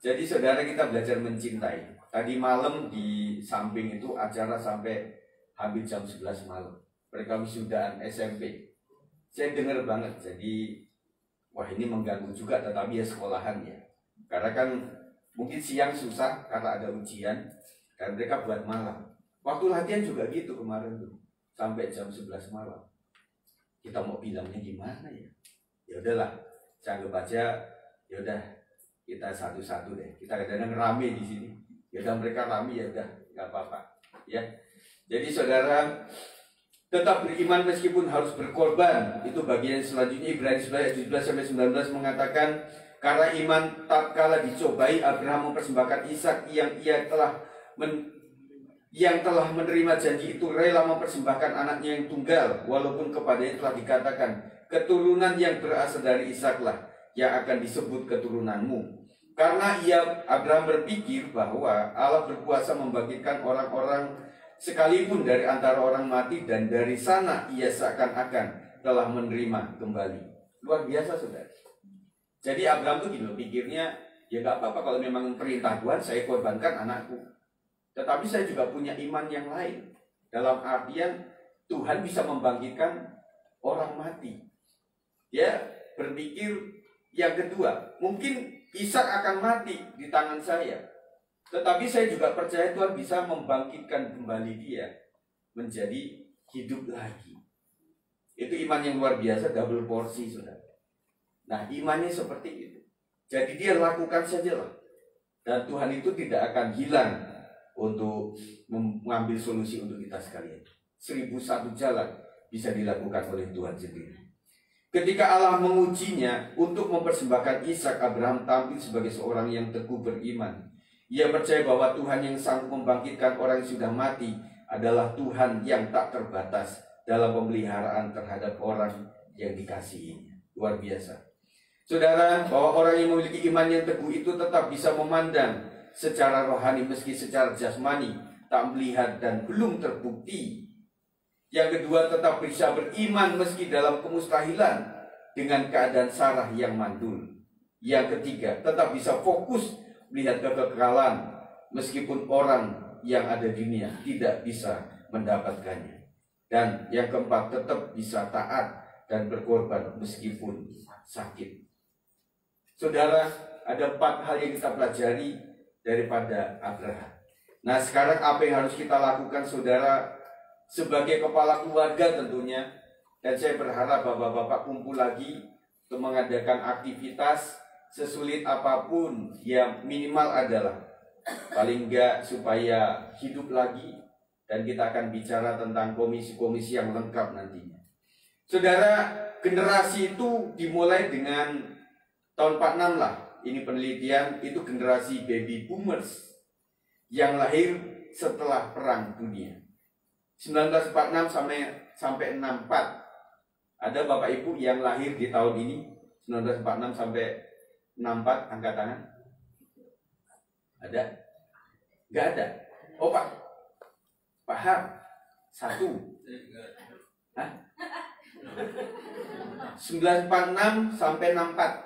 Jadi saudara, kita belajar mencintai. Tadi malam di samping itu acara sampai hampir jam 11 malam. Mereka wisudaan SMP. Saya dengar banget. Jadi wah ini mengganggu juga, tetapi ya sekolahan ya. Karena kan mungkin siang susah karena ada ujian, dan mereka buat malam. Waktu latihan juga gitu kemarin tuh, sampai jam 11 malam. Kita mau bilangnya gimana ya? Ya udahlah, saya anggap aja, ya udah kita satu-satu deh. Kita kadang-kadang rame di sini. Ya udah mereka rame, ya udah nggak apa-apa. Ya, jadi saudara tetap beriman meskipun harus berkorban. Itu bagian selanjutnya. Ibrani 11:17-19 mengatakan, karena iman tatkala dicobai, Abraham mempersembahkan Ishak yang telah menerima janji itu, rela mempersembahkan anaknya yang tunggal, walaupun kepadanya telah dikatakan, keturunan yang berasal dari Ishaklah yang akan disebut keturunanmu. Karena Abraham berpikir bahwa Allah berkuasa membangkitkan orang-orang sekalipun dari antara orang mati, dan dari sana ia seakan-akan telah menerima kembali. Luar biasa, saudara. Jadi Abraham tuh gini, pikirnya ya nggak apa-apa kalau memang perintah Tuhan, saya korbankan anakku. Tetapi saya juga punya iman yang lain. Dalam artian Tuhan bisa membangkitkan orang mati. Dia berpikir yang kedua, mungkin Ishak akan mati di tangan saya, tetapi saya juga percaya Tuhan bisa membangkitkan kembali dia menjadi hidup lagi. Itu iman yang luar biasa, double porsi, saudara. Nah, imannya seperti itu. Jadi dia lakukan sajalah. Dan Tuhan itu tidak akan hilang untuk mengambil solusi untuk kita sekalian. 1001 jalan bisa dilakukan oleh Tuhan sendiri. Ketika Allah mengujinya untuk mempersembahkan Ishak, Abraham tampil sebagai seorang yang teguh beriman. Ia percaya bahwa Tuhan yang sanggup membangkitkan orang yang sudah mati adalah Tuhan yang tak terbatas dalam pemeliharaan terhadap orang yang dikasihinya. Luar biasa. Saudara, bahwa orang yang memiliki iman yang teguh itu tetap bisa memandang secara rohani meski secara jasmani tak melihat dan belum terbukti. Yang kedua, tetap bisa beriman meski dalam kemustahilan dengan keadaan Sarah yang mandul. Yang ketiga, tetap bisa fokus melihat kekekalan meskipun orang yang ada di dunia tidak bisa mendapatkannya. Dan yang keempat, tetap bisa taat dan berkorban meskipun sakit. Saudara, ada 4 hal yang kita pelajari daripada Abraham. Nah, sekarang apa yang harus kita lakukan, saudara, sebagai kepala keluarga tentunya. Dan saya berharap bapak-bapak kumpul lagi untuk mengadakan aktivitas sesulit apapun, yang minimal adalah paling enggak supaya hidup lagi. Dan kita akan bicara tentang komisi-komisi yang lengkap nantinya. Saudara, generasi itu dimulai dengan tahun 46 lah. Ini penelitian, itu generasi baby boomers yang lahir setelah Perang Dunia 1946 sampai 64. Ada Bapak Ibu yang lahir di tahun ini 1946 sampai 64, angkat tangan. Ada? Enggak ada. Oh Pak Har, 1. Hah? 1946 sampai 64.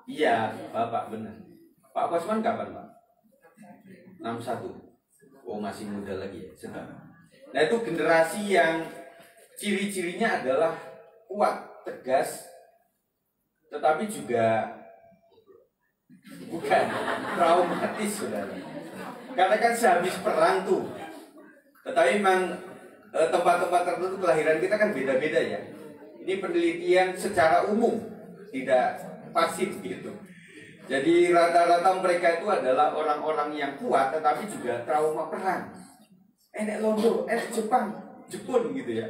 Iya, Bapak benar. Pak Kosman kapan, Pak? 61. Oh, masih muda lagi ya. Sedang. Nah, itu generasi yang ciri-cirinya adalah kuat, tegas, tetapi juga bukan traumatis, saudara. Karena kan sehabis perang tuh, tetapi memang tempat-tempat tertentu kelahiran kita kan beda-beda ya. Ini penelitian secara umum, tidak pasif gitu. Jadi rata-rata mereka itu adalah orang-orang yang kuat tetapi juga trauma perang. Enek Londo, enek Jepun gitu ya.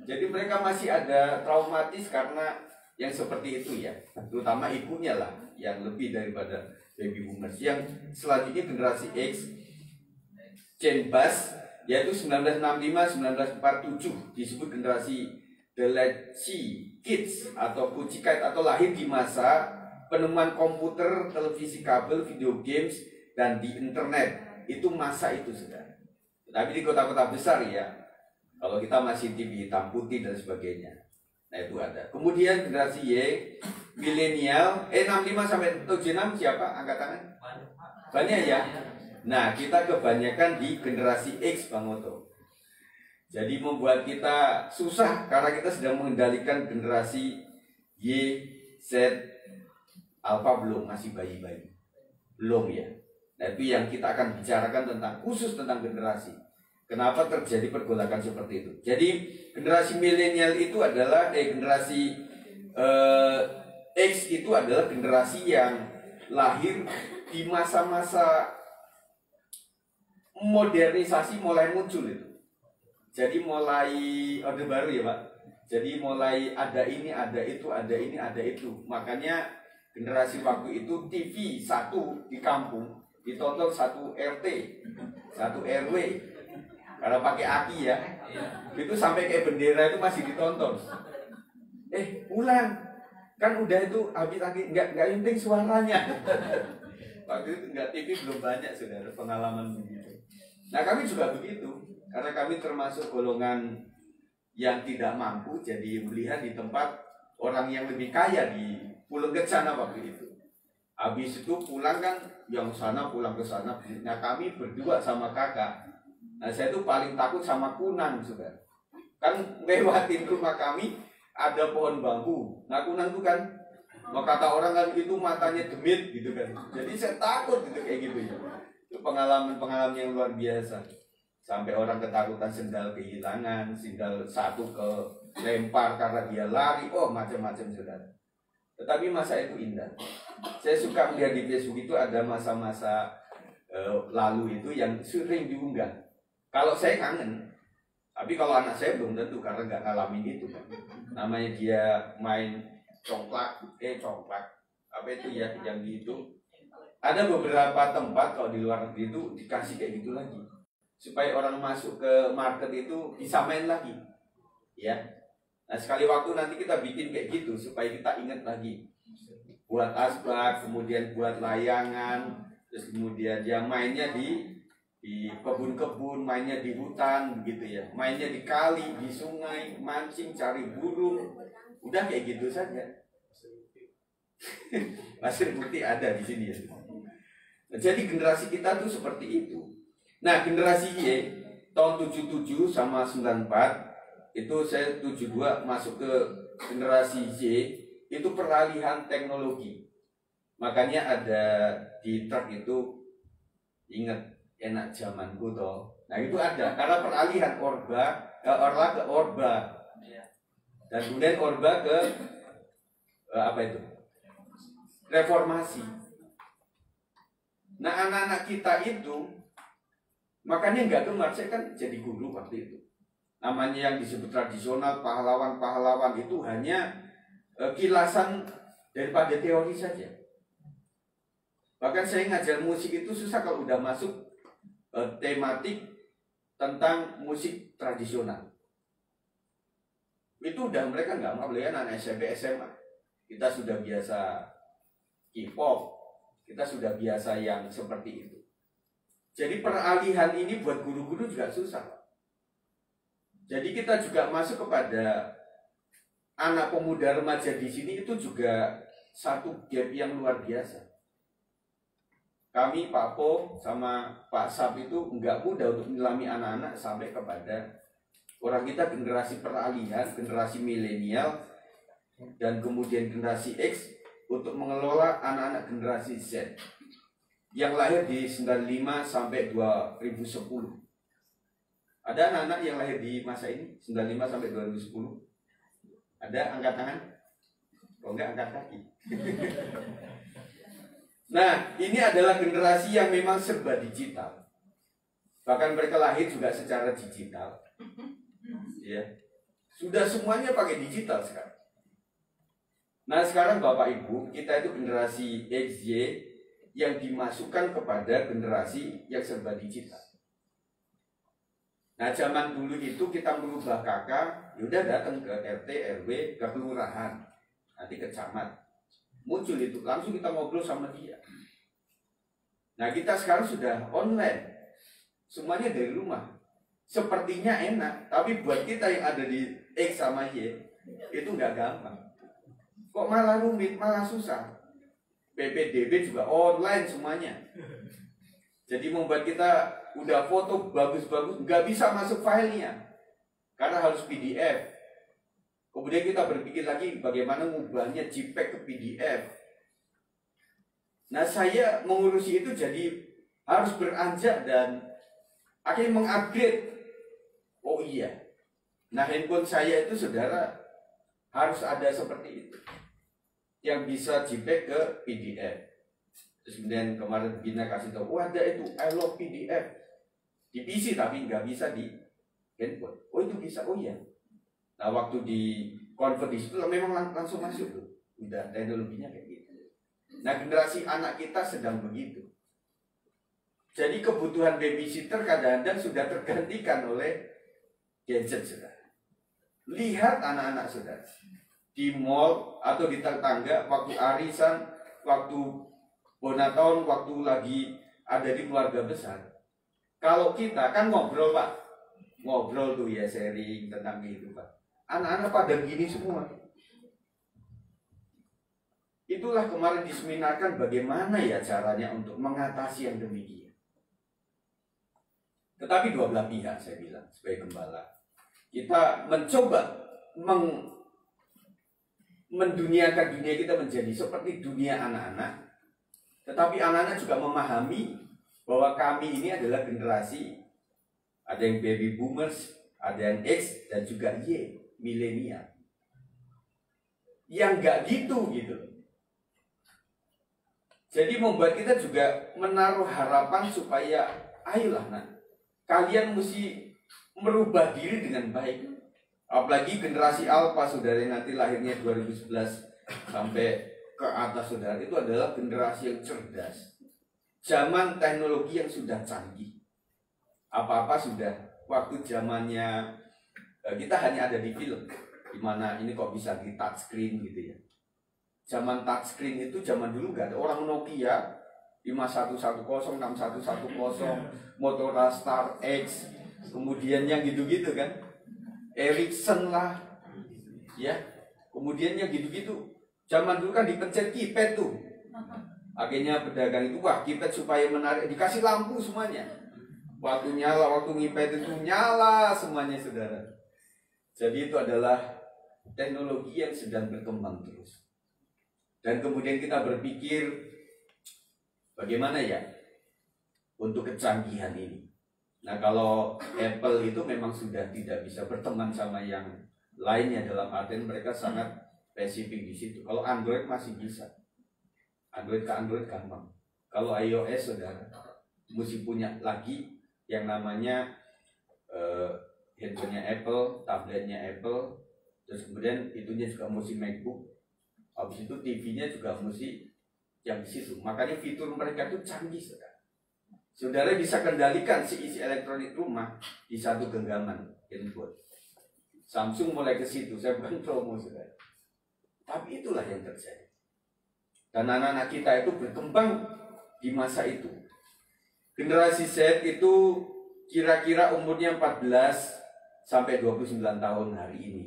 Jadi mereka masih ada traumatis karena yang seperti itu ya. Terutama ibunya lah yang lebih daripada baby boomers. Yang selanjutnya generasi X, Gen Bus, yaitu 1965-1947 disebut generasi The Latchkey Kids atau Kuchikite atau lahir di masa penemuan komputer, televisi kabel, video games, dan di internet. Itu masa itu sudah. Tapi di kota-kota besar ya, kalau kita masih TV hitam putih dan sebagainya. Nah itu ada. Kemudian generasi Y, milenial, 65 sampai 76 siapa? Angkat tangan. Banyak ya. Nah kita kebanyakan di generasi X, Bang Oto. Jadi membuat kita susah karena kita sedang mengendalikan generasi Y, Z, Alpha belum, masih bayi-bayi. Belum ya. Nah itu yang kita akan bicarakan tentang, khusus tentang generasi. Kenapa terjadi pergolakan seperti itu. Jadi generasi milenial itu adalah, generasi X itu adalah generasi yang lahir di masa-masa modernisasi mulai muncul itu. Jadi mulai orde baru ya Pak. Jadi mulai ada ini, ada itu, ada ini, ada itu. Makanya generasi waktu itu TV 1 di kampung ditonton 1 RT, 1 RW. Karena pakai aki ya. Itu sampai kayak bendera itu masih ditonton. Pulang. Kan udah itu habis lagi enggak penting suaranya. Waktu itu enggak, TV belum banyak saudara pengalaman begitu. Nah, kami juga begitu. Karena kami termasuk golongan yang tidak mampu, jadi melihat di tempat orang yang lebih kaya di Pulau Kencana waktu itu. Habis itu pulang kan, yang sana pulang ke sana. Nah kami berdua sama kakak. Nah saya itu paling takut sama kunang juga. Kan lewatin rumah kami ada pohon bambu. Nah kunang itu kan, mau kata orang kan itu matanya demit gitu kan. Jadi saya takut gitu kayak gitu ya. Itu pengalaman yang luar biasa. Sampai orang ketakutan sendal kehilangan, sendal satu ke lempar karena dia lari, macam-macam saudara. Tetapi masa itu indah. Saya suka melihat di Facebook itu ada masa-masa lalu itu yang sering diunggah. Kalau saya kangen, tapi kalau anak saya belum tentu karena nggak ngalamin itu kan. Namanya dia main congklak, apa itu ya yang gitu. Ada beberapa tempat kalau di luar negeri itu dikasih kayak gitu lagi, supaya orang masuk ke market itu bisa main lagi, ya. Nah sekali waktu nanti kita bikin kayak gitu supaya kita ingat lagi. Buat asbak, kemudian buat layangan, terus kemudian dia mainnya di kebun-kebun, mainnya di hutan begitu ya. Mainnya di kali, di sungai, mancing, cari burung. Udah kayak gitu saja. Pasir putih ada di sini ya. Nah, jadi generasi kita tuh seperti itu. Nah generasi Y tahun 77 sama 94 itu saya 72 masuk ke generasi Z, itu peralihan teknologi. Makanya ada di truk itu, ingat enak zamanku toh. Nah itu ada karena peralihan orba ke orba, dan kemudian orba ke apa itu, reformasi. Nah anak-anak kita itu makanya nggak gemar. Saya kan jadi guru waktu itu. Namanya yang disebut tradisional, pahlawan-pahlawan itu hanya kilasan daripada teori saja. Bahkan saya ngajar musik itu susah kalau udah masuk tematik tentang musik tradisional. Itu udah mereka nggak mau, belian anak SMP, SMA. Kita sudah biasa K-pop, kita sudah biasa yang seperti itu. Jadi peralihan ini buat guru-guru juga susah. Jadi kita juga masuk kepada anak pemuda remaja di sini itu juga satu gap yang luar biasa. Kami Pak Po sama Pak Sab itu nggak mudah untuk menyelami anak-anak sampai kepada Orang kita generasi peralihan, generasi milenial, dan kemudian generasi X untuk mengelola anak-anak generasi Z yang lahir di 95 sampai 2010. Ada anak-anak yang lahir di masa ini 95 sampai 2010? Ada? Angkat tangan? Oh enggak, angkat kaki. Nah, ini adalah generasi yang memang serba digital. Bahkan mereka lahir juga secara digital. Ya. Sudah semuanya pakai digital sekarang. Nah, sekarang Bapak Ibu, kita itu generasi XY yang dimasukkan kepada generasi yang serba digital. Nah, zaman dulu itu kita merubah KK, yaudah datang ke RT, RW, ke kelurahan, nanti ke camat. Muncul itu, langsung kita ngobrol sama dia. Nah, kita sekarang sudah online. Semuanya dari rumah. Sepertinya enak, tapi buat kita yang ada di X sama Y, itu nggak gampang. Kok malah rumit, malah susah. PPDB juga online semuanya. Jadi membuat kita udah foto bagus-bagus, nggak bisa masuk filenya. Karena harus PDF. Kemudian kita berpikir lagi bagaimana mengubahnya JPEG ke PDF. Nah, saya mengurusi itu jadi harus beranjak dan akhirnya mengupgrade. Oh iya. Nah, handphone saya itu saudara harus ada seperti itu. Yang bisa JPEG ke PDF. Terus kemudian kemarin Bina kasih tahu, oh ada itu, I love PDF. Di PC tapi nggak bisa di handphone. Oh itu bisa, oh iya. Nah waktu di convert di situ memang langsung masuk tuh. Udah teknologinya kayak gitu. Nah generasi anak kita sedang begitu. Jadi kebutuhan babysitter kadang-kadang sudah tergantikan oleh gadget saudara. Lihat anak-anak saudara. Di mall atau di tetangga, waktu arisan, waktu Bonatahun, waktu lagi ada di keluarga besar. Kalau kita kan ngobrol Pak, ngobrol tuh ya sharing tentang itu Pak. Anak-anak pada gini semua. Itulah kemarin diseminarkan bagaimana ya caranya untuk mengatasi yang demikian. Tetapi dua belah pihak saya bilang sebagai gembala. Kita mencoba menduniakan dunia kita menjadi seperti dunia anak-anak. Tetapi anak-anak juga memahami bahwa kami ini adalah generasi, ada yang baby boomers, ada yang X, dan juga Y, milenial. Yang nggak gitu. Jadi membuat kita juga menaruh harapan supaya, ayolah nak, kalian mesti merubah diri dengan baik. Apalagi generasi Alpha, saudara yang nanti lahirnya 2011 sampai ke atas saudara, itu adalah generasi yang cerdas. Zaman teknologi yang sudah canggih. Apa-apa sudah. Waktu zamannya kita hanya ada di film, dimana ini kok bisa di touchscreen gitu ya. Zaman touchscreen itu zaman dulu gak ada. Orang Nokia 5110, 6110, Motorola Star X, kemudian yang gitu-gitu kan, Ericsson lah, ya. Kemudian yang gitu-gitu. Zaman dulu kan dipencet keypad tuh. Akhirnya pedagang itu, wah keypad supaya menarik, dikasih lampu semuanya. Waktu nyala, waktu ngipet itu nyala semuanya saudara. Jadi itu adalah teknologi yang sedang berkembang terus. Dan kemudian kita berpikir, bagaimana ya untuk kecanggihan ini. Nah kalau Apple itu memang sudah tidak bisa berteman sama yang lainnya, dalam artian mereka sangat spesifik di situ. Kalau Android masih bisa. Android ke Android gampang. Kalau iOS saudara mesti punya lagi yang namanya handphonenya Apple, tabletnya Apple, terus kemudian itunya juga mesti MacBook. Habis itu TV-nya juga mesti yang di situ. Makanya fitur mereka itu canggih saudara. Saudara bisa kendalikan si isi elektronik rumah di satu genggaman handphone. Samsung mulai ke situ. Saya bukan promo saudara. Tapi itulah yang terjadi. Dan anak-anak kita itu berkembang di masa itu. Generasi Z itu kira-kira umurnya 14 sampai 29 tahun hari ini.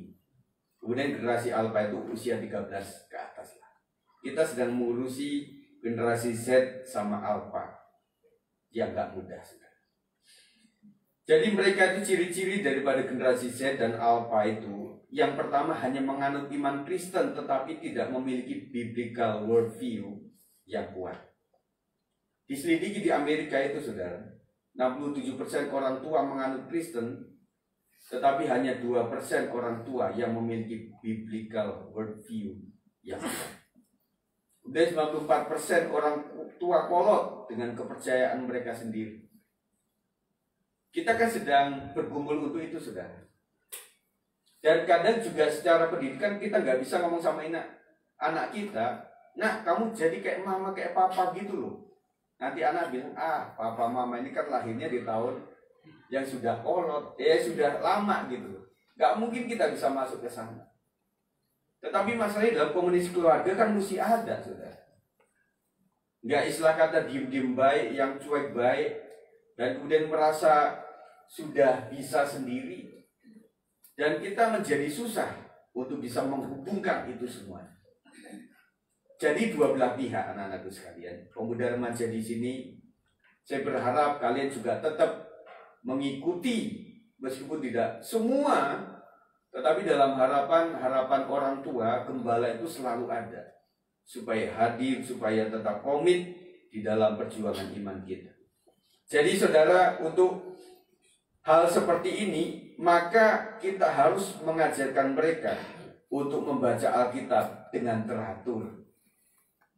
Kemudian generasi Alpha itu usia 13 ke atas lah. Kita sedang mengurusi generasi Z sama Alpha yang gak mudah. Jadi mereka itu ciri-ciri daripada generasi Z dan Alpha itu. Yang pertama hanya menganut iman Kristen tetapi tidak memiliki biblical worldview yang kuat. Diselidiki di Amerika itu saudara, 67% orang tua menganut Kristen, tetapi hanya 2% orang tua yang memiliki biblical worldview yang kuat. Kemudian 94% orang tua kolot dengan kepercayaan mereka sendiri. Kita kan sedang bergumul untuk itu, saudara. Dan kadang juga secara pendidikan kita nggak bisa ngomong sama anak kita, "Nak, kamu jadi kayak mama, kayak papa gitu loh." Nanti anak bilang, papa mama ini kan lahirnya di tahun yang sudah kolot, sudah lama gitu. Nggak mungkin kita bisa masuk ke sana. Tetapi masalahnya dalam komunikasi keluarga kan mesti ada, saudara. Nggak istilah kata diem-diem baik, yang cuek baik, dan kemudian merasa sudah bisa sendiri. Dan kita menjadi susah untuk bisa menghubungkan itu semua. Jadi dua belah pihak anak-anakku sekalian, pemuda remaja di sini, saya berharap kalian juga tetap mengikuti meskipun tidak semua, tetapi dalam harapan orang tua, gembala itu selalu ada supaya hadir, supaya tetap komit di dalam perjuangan iman kita. Jadi saudara, untuk hal seperti ini maka kita harus mengajarkan mereka untuk membaca Alkitab dengan teratur.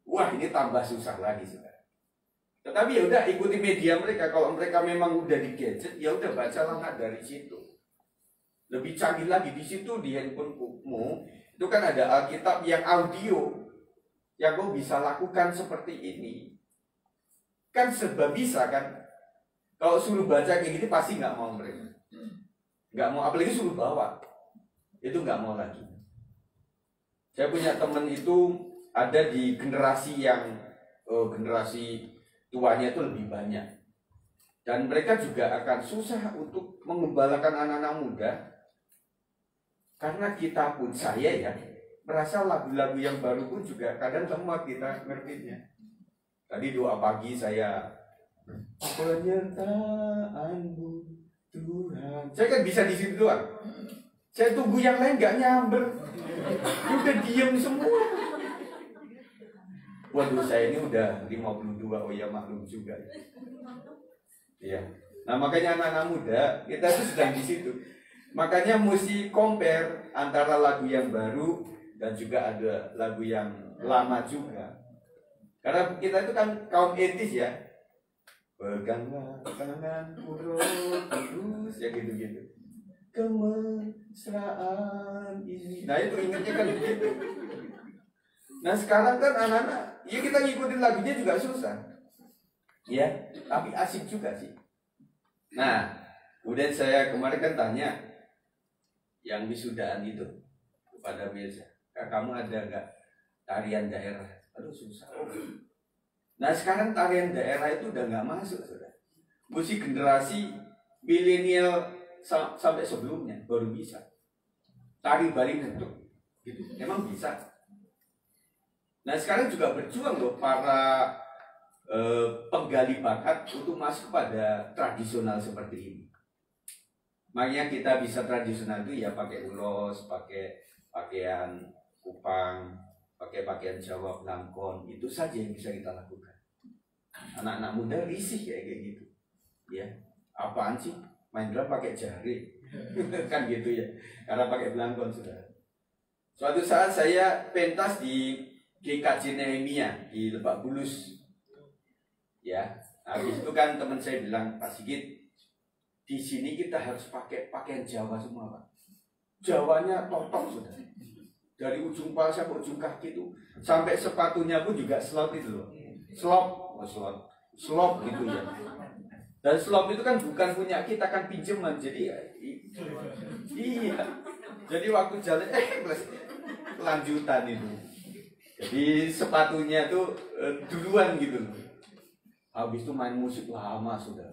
Wah, ini tambah susah lagi, saudara. Tetapi ya udah, ikuti media mereka. Kalau mereka memang udah di gadget, ya udah bacalah dari situ. Lebih canggih lagi di situ di handphonemu itu kan ada Alkitab yang audio yang kau bisa lakukan seperti ini. Kan serba bisa kan? Kalau suruh baca kayak gini pasti nggak mau mereka. Nggak mau, apalagi suruh bawa. Itu nggak mau lagi. Saya punya teman itu ada di generasi yang generasi tuanya itu lebih banyak. Dan mereka juga akan susah untuk mengembalakan anak-anak muda. Karena kita pun, saya ya, merasa lagu-lagu yang baru pun juga kadang lemah kita ngertinya. Tadi doa pagi saya, penyertaan-Mu Tuhan. Saya kan bisa di situ doang. Saya tunggu yang lain gak nyamber. Udah diem semua. Waduh, saya ini udah 52, oh ya maklum juga. Iya. Nah makanya anak-anak muda kita tuh sedang di situ. Makanya mesti compare antara lagu yang baru dan juga ada lagu yang lama juga. Karena kita itu kan kaum etis ya. Peganglah tanganku terus ya gitu-gitu. Kemesraan ini. Nah itu ingatnya kan begitu. Nah sekarang kan anak-anak, ya kita ngikutin lagunya juga susah. Ya, tapi asik juga sih. Nah, kemudian saya kemarin kan tanya yang wisudaan itu kepada Mirza, kamu ada nggak tarian daerah? Aduh susah. Nah sekarang tarian daerah itu udah nggak masuk, saudara. Mesti generasi milenial sampai sebelumnya baru bisa. Tari Bali bentuk, gitu. Emang bisa. Nah sekarang juga berjuang loh para penggali bakat untuk masuk pada tradisional seperti ini. Makanya kita bisa tradisional itu ya pakai ulos, pakai pakaian kupang, pakai pakaian Jawa Blangkon, itu saja yang bisa kita lakukan. Anak-anak muda risih kayak gitu, ya apaan sih main drum pakai jari, kan gitu ya, karena pakai Blangkon sudah. Suatu saat saya pentas di GKJ Nehemia di Lebak Bulus, ya. Habis itu kan teman saya bilang, Pak Sigit, di sini kita harus pakai pakaian Jawa semua, Pak. Jawanya totok sudah. Dari ujung kepala sampai ujung kaki itu, sampai sepatunya pun juga slot itu loh. Slop gitu ya. Dan slop itu kan bukan punya kita, kan pinjaman. Jadi ya, iya. Jadi waktu jalan lanjutan itu. Jadi sepatunya tuh duluan gitu loh. Habis itu main musik lama sudah.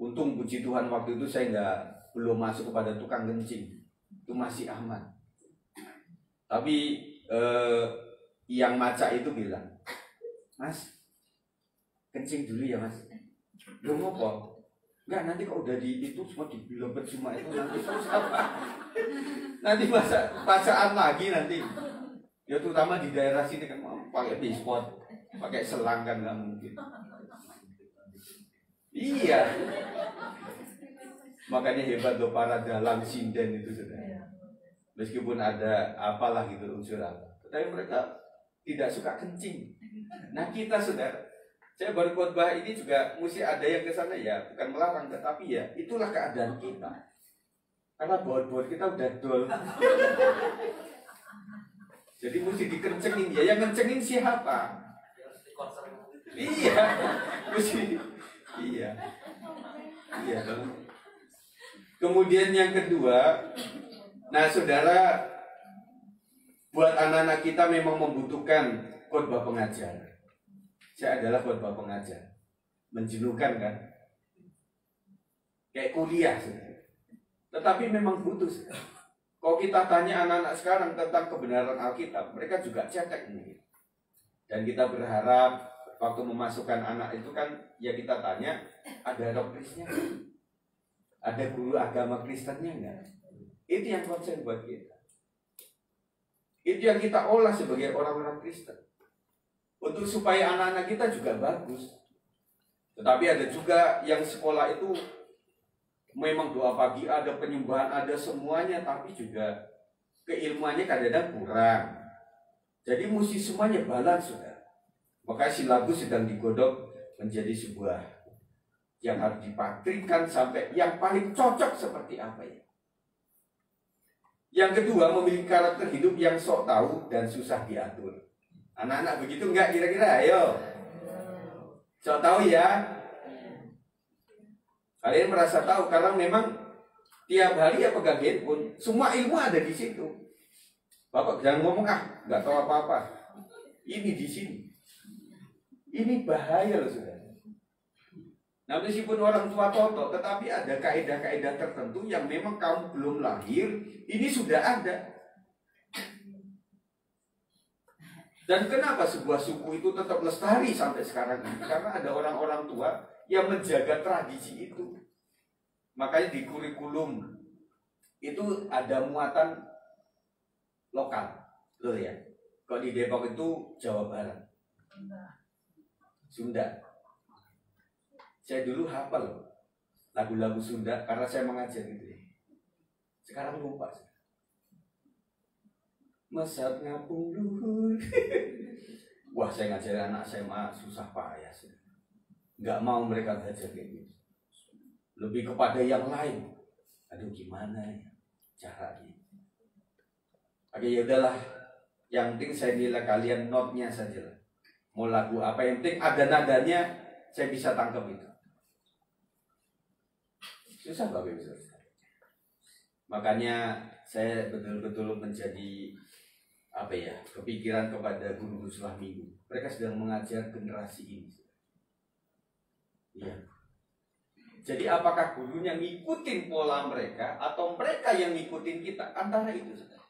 Untung puji Tuhan waktu itu saya belum masuk kepada tukang kencing. Itu masih aman. Tapi yang maca itu bilang, Mas, kencing dulu ya Mas. Lu ngopo? Enggak, nanti kalau udah itu semua dilebet semua itu nanti apa? Nanti pasaan lagi nanti. Ya terutama di daerah sini kan pakai bispot, pakai selang kan nggak mungkin. Iya. Makanya hebat loh para dalang sinden itu saudara. Meskipun ada apalah gitu unsur apa, tapi mereka tidak suka kencing. Nah kita saudara, saya baru khotbah ini juga mesti ada yang ke sana ya, bukan melarang tetapi ya itulah keadaan kita. Karena baut-baut kita udah dol. Jadi mesti dikencengin ya, yang kencengin siapa? Iya, mesti. Iya. Iya dong. Kemudian yang kedua, nah saudara, buat anak-anak kita memang membutuhkan khotbah pengajar. Saya adalah khotbah pengajar. Menjenuhkan kan? Kayak kuliah saudara. Tetapi memang butuh saudara. Kalau kita tanya anak-anak sekarang tentang kebenaran Alkitab, mereka juga cetek nih. Dan kita berharap waktu memasukkan anak itu kan, ya kita tanya, ada dokterisnya, ada guru agama Kristennya enggak? Itu yang konsen buat kita. Itu yang kita olah sebagai orang-orang Kristen. Untuk supaya anak-anak kita juga bagus. Tetapi ada juga yang sekolah itu memang doa pagi ada, penyembahan ada semuanya, tapi juga keilmuannya kadang-kadang kurang. Jadi mesti semuanya balance sudah. Makanya silabus sedang digodok menjadi sebuah yang harus dipatrikan sampai yang paling cocok seperti apa ya. Yang kedua, memiliki karakter hidup yang sok tahu dan susah diatur. Anak-anak begitu enggak kira-kira? Ayo. Sok tahu ya. Kalian merasa tahu karena memang tiap hari ya pegang handphone, semua ilmu ada di situ. Bapak jangan ngomong nggak tahu apa-apa. Ini di sini. Ini bahaya loh saudara. Nah meskipun orang tua toto, tetapi ada kaidah-kaidah tertentu yang memang kamu belum lahir, ini sudah ada. Dan kenapa sebuah suku itu tetap lestari sampai sekarang ini? Karena ada orang-orang tua yang menjaga tradisi itu. Makanya di kurikulum itu ada muatan lokal, loh ya. Kalau di Depok itu Jawa Barat, Sunda. Saya dulu hafal lagu-lagu Sunda karena saya mengajar gitu ya. Sekarang lupa. Mesat ngapung luhur. Wah, saya ngajar anak saya mah susah payah sih. Nggak mau mereka belajar kayak gitu. Lebih kepada yang lain. Aduh gimana ya caranya. Oke ya udahlah. Yang penting saya nilai kalian notnya saja lah. Mau lagu apa yang penting ada nadanya, saya bisa tangkap itu. Susah Bapak Ibu. Makanya saya betul-betul menjadi apa ya, kepikiran kepada guru-guru setelah minggu. Mereka sedang mengajar generasi ini. Iya. Jadi apakah gurunya ngikutin pola mereka atau mereka yang ngikutin kita? Antara itu saudara.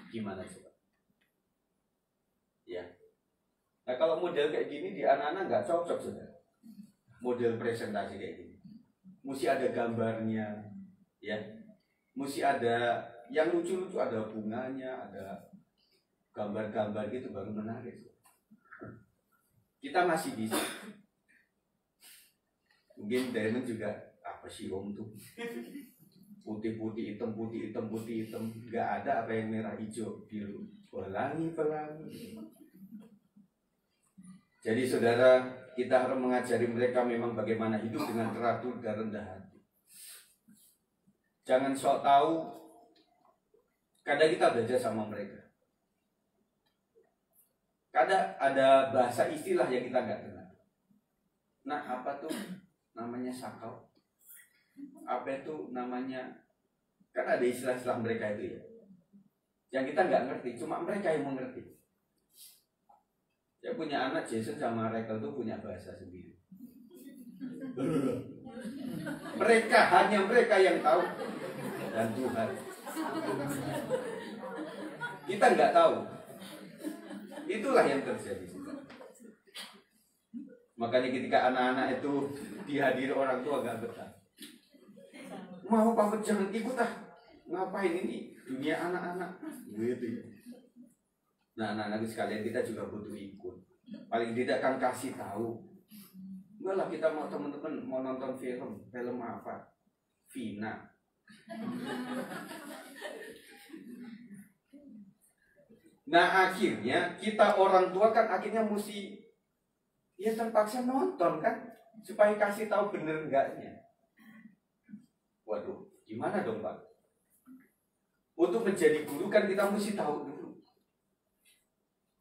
Gimana coba? Ya. Nah kalau model kayak gini di anak-anak nggak cocok saudara. Model presentasi kayak gini. Mesti ada gambarnya, ya. Mesti ada yang lucu-lucu, ada bunganya, ada gambar-gambar gitu baru menarik. Kita masih bisa. Mungkin Diamond juga apa sih om tuh? Putih-putih hitam, putih hitam, putih hitam. Nggak ada apa yang merah hijau biru. Pelangi-pelangi. Jadi saudara, kita harus mengajari mereka memang bagaimana hidup dengan teratur dan rendah hati. Jangan sok tahu. Kadang kita belajar sama mereka. Kadang ada bahasa istilah yang kita nggak kenal. Nah apa tuh namanya sakau? Apa itu namanya? Kan ada istilah-istilah mereka itu ya. Yang kita nggak ngerti, cuma mereka yang mengerti. Saya punya anak Jason sama Rachel tuh punya bahasa sendiri. Mereka hanya mereka yang tahu dan Tuhan. Kita nggak tahu. Itulah yang terjadi. Makanya ketika anak-anak itu dihadiri orang tua gak betah. Mau papa jangan ikut ah. Ngapain ini? Dunia anak-anak. Gitu. Nah, anak-anak sekalian kita juga butuh ikut. Paling tidak kan kasih tahu. Enggak lah, kita mau teman-teman mau nonton film. Film apa? Vina. Nah akhirnya kita orang tua kan akhirnya mesti ya terpaksa nonton kan supaya kasih tahu bener enggaknya. Waduh, gimana dong Pak? Untuk menjadi guru kan kita mesti tahu dulu.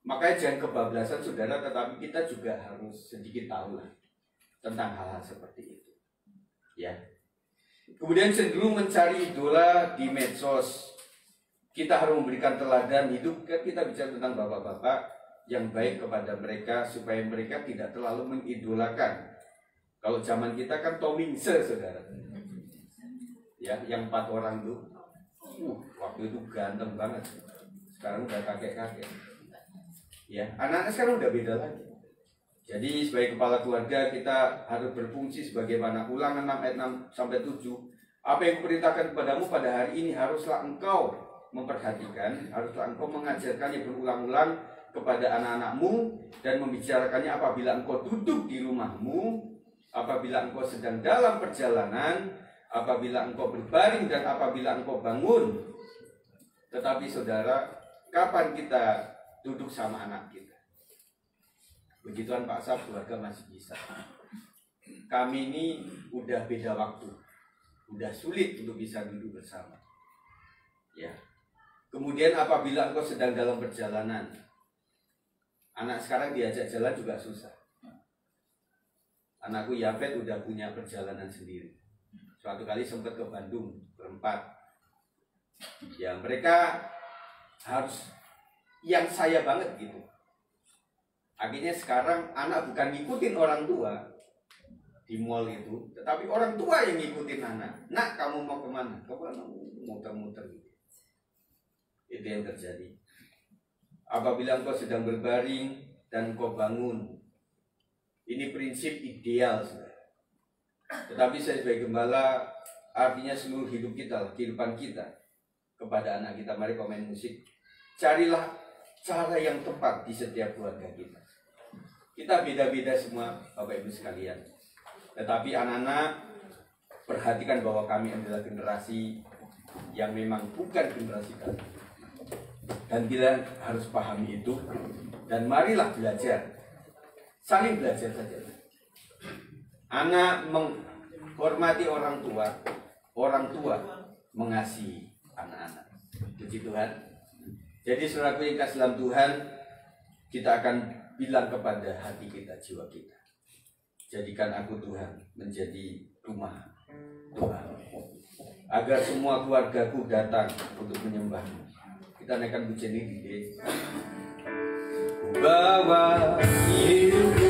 Makanya jangan kebablasan saudara, tetapi kita juga harus sedikit tahu lah tentang hal-hal seperti itu. Ya. Kemudian cenderung mencari idola di medsos. Kita harus memberikan teladan hidup. Kita bicara tentang bapak-bapak yang baik kepada mereka supaya mereka tidak terlalu mengidolakan. Kalau zaman kita kan Tomingse saudara. Ya, yang 4 orang itu. Waktu itu ganteng banget. Sekarang udah kakek-kakek. Ya, anak-anak sekarang udah beda lagi. Jadi sebagai kepala keluarga kita harus berfungsi sebagaimana Ulangan 6 ayat 6 sampai 7. Apa yang kuperintahkan kepadamu pada hari ini haruslah engkau memperhatikan, haruslah engkau mengajarkannya berulang-ulang kepada anak-anakmu dan membicarakannya apabila engkau duduk di rumahmu, apabila engkau sedang dalam perjalanan, apabila engkau berbaring dan apabila engkau bangun. Tetapi saudara, kapan kita duduk sama anak kita? Begituan Pak Sab, keluarga masih bisa. Kami ini udah beda waktu, udah sulit untuk bisa duduk bersama. Ya. Kemudian apabila engkau sedang dalam perjalanan, anak sekarang diajak jalan juga susah. Anakku Yafet udah punya perjalanan sendiri. Suatu kali sempat ke Bandung berempat. Ya mereka harus yang saya banget gitu. Akhirnya sekarang anak bukan ngikutin orang tua di mall itu, tetapi orang tua yang ngikutin anak. Nak, kamu mau kemana? Kamu muter-muter gitu. Itu yang terjadi. Apabila engkau sedang berbaring dan engkau bangun, ini prinsip ideal, saudara. Tetapi saya sebagai gembala, artinya seluruh hidup kita, kehidupan kita kepada anak kita. Mari komen musik. Carilah cara yang tepat di setiap keluarga kita. Kita beda-beda semua, Bapak Ibu sekalian. Tetapi anak-anak, perhatikan bahwa kami adalah generasi yang memang bukan generasi kalian. Dan kita harus pahami itu. Dan marilah belajar. Saling belajar saja. Anak menghormati orang tua mengasihi anak-anak. Puji Tuhan. Jadi saudaraku yang kasih dalam Tuhan, kita akan bilang kepada hati kita, jiwa kita, jadikan aku Tuhan menjadi rumah Tuhan, agar semua keluargaku datang untuk menyembahmu. Kita naikkan pujian ini. Ku bawa hidupku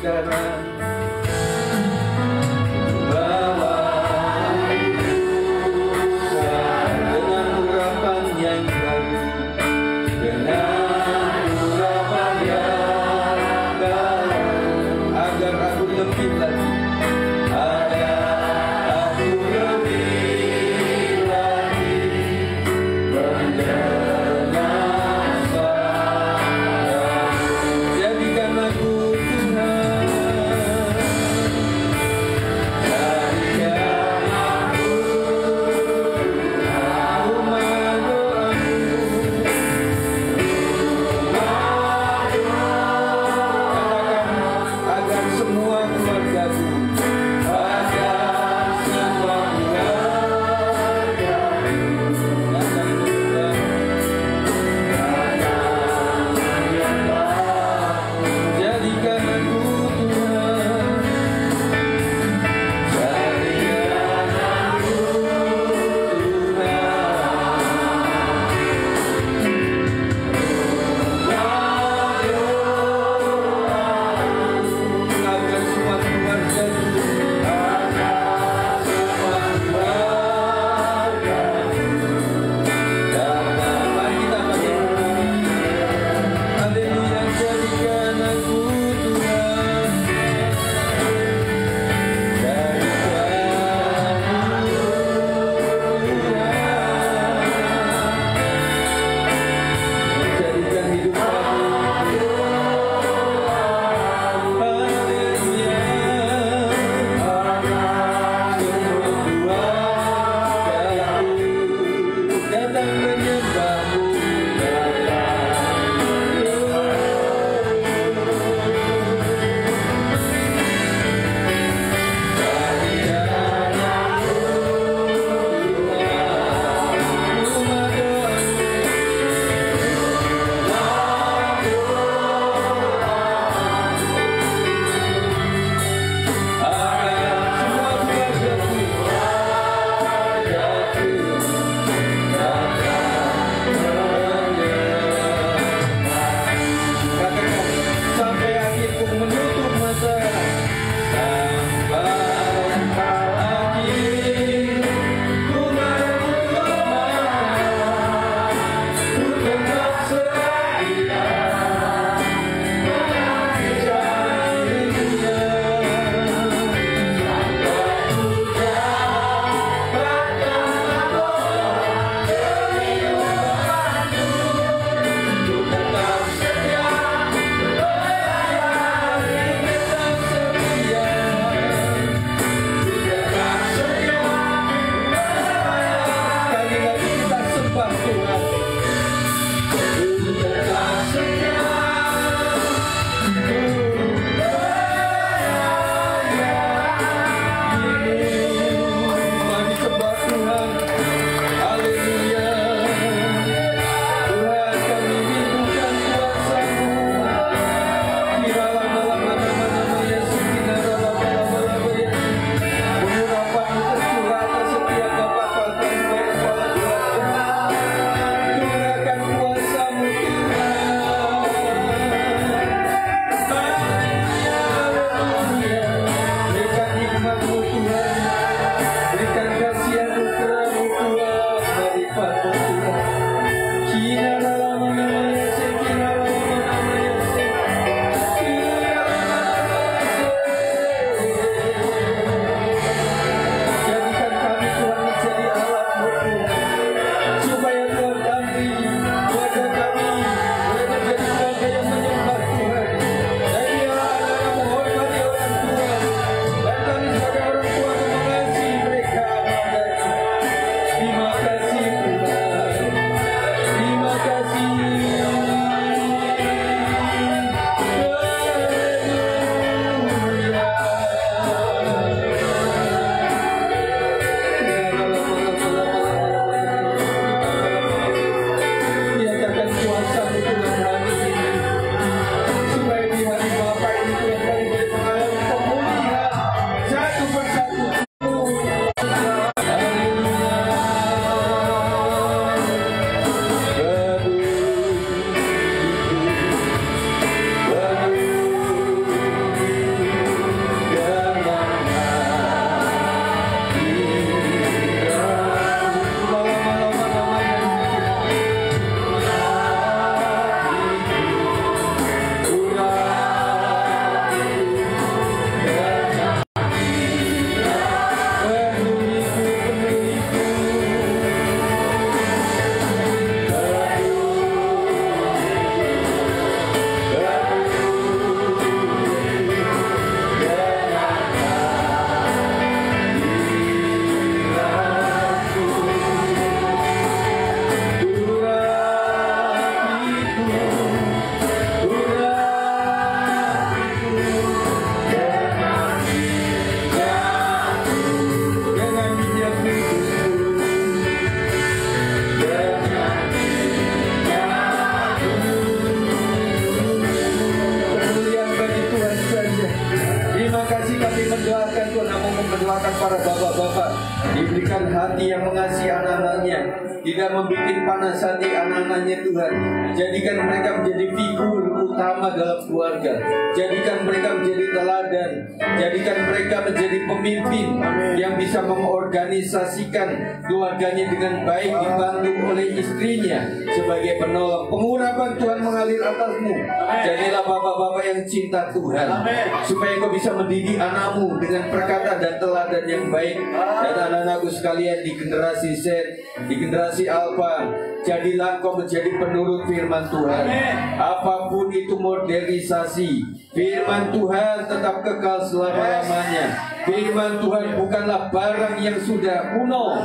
sekarang bawa para bapak-bapak diberikan hati yang mengasihi anak-anaknya, tidak membuat panas hati anak-anaknya Tuhan. Jadikan mereka menjadi figur utama dalam keluarga. Jadikan mereka menjadi teladan. Jadikan mereka menjadi pemimpin yang bisa mengorganisasikan keluarganya dengan baik, dibantu oleh istrinya sebagai penolong. Pengurapan Tuhan mengalir atasmu. Jadilah bapak-bapak yang cinta Tuhan, supaya kau bisa mendidik anakmu dengan perkataan dan teladan yang baik. Dan anak-anakku sekalian di generasi Z, di generasi Alpha, jadilah kau menjadi penurut firman Tuhan. Apapun itu modernisasi, firman Tuhan tetap kekal selama-lamanya. Firman Tuhan bukanlah barang yang sudah kuno,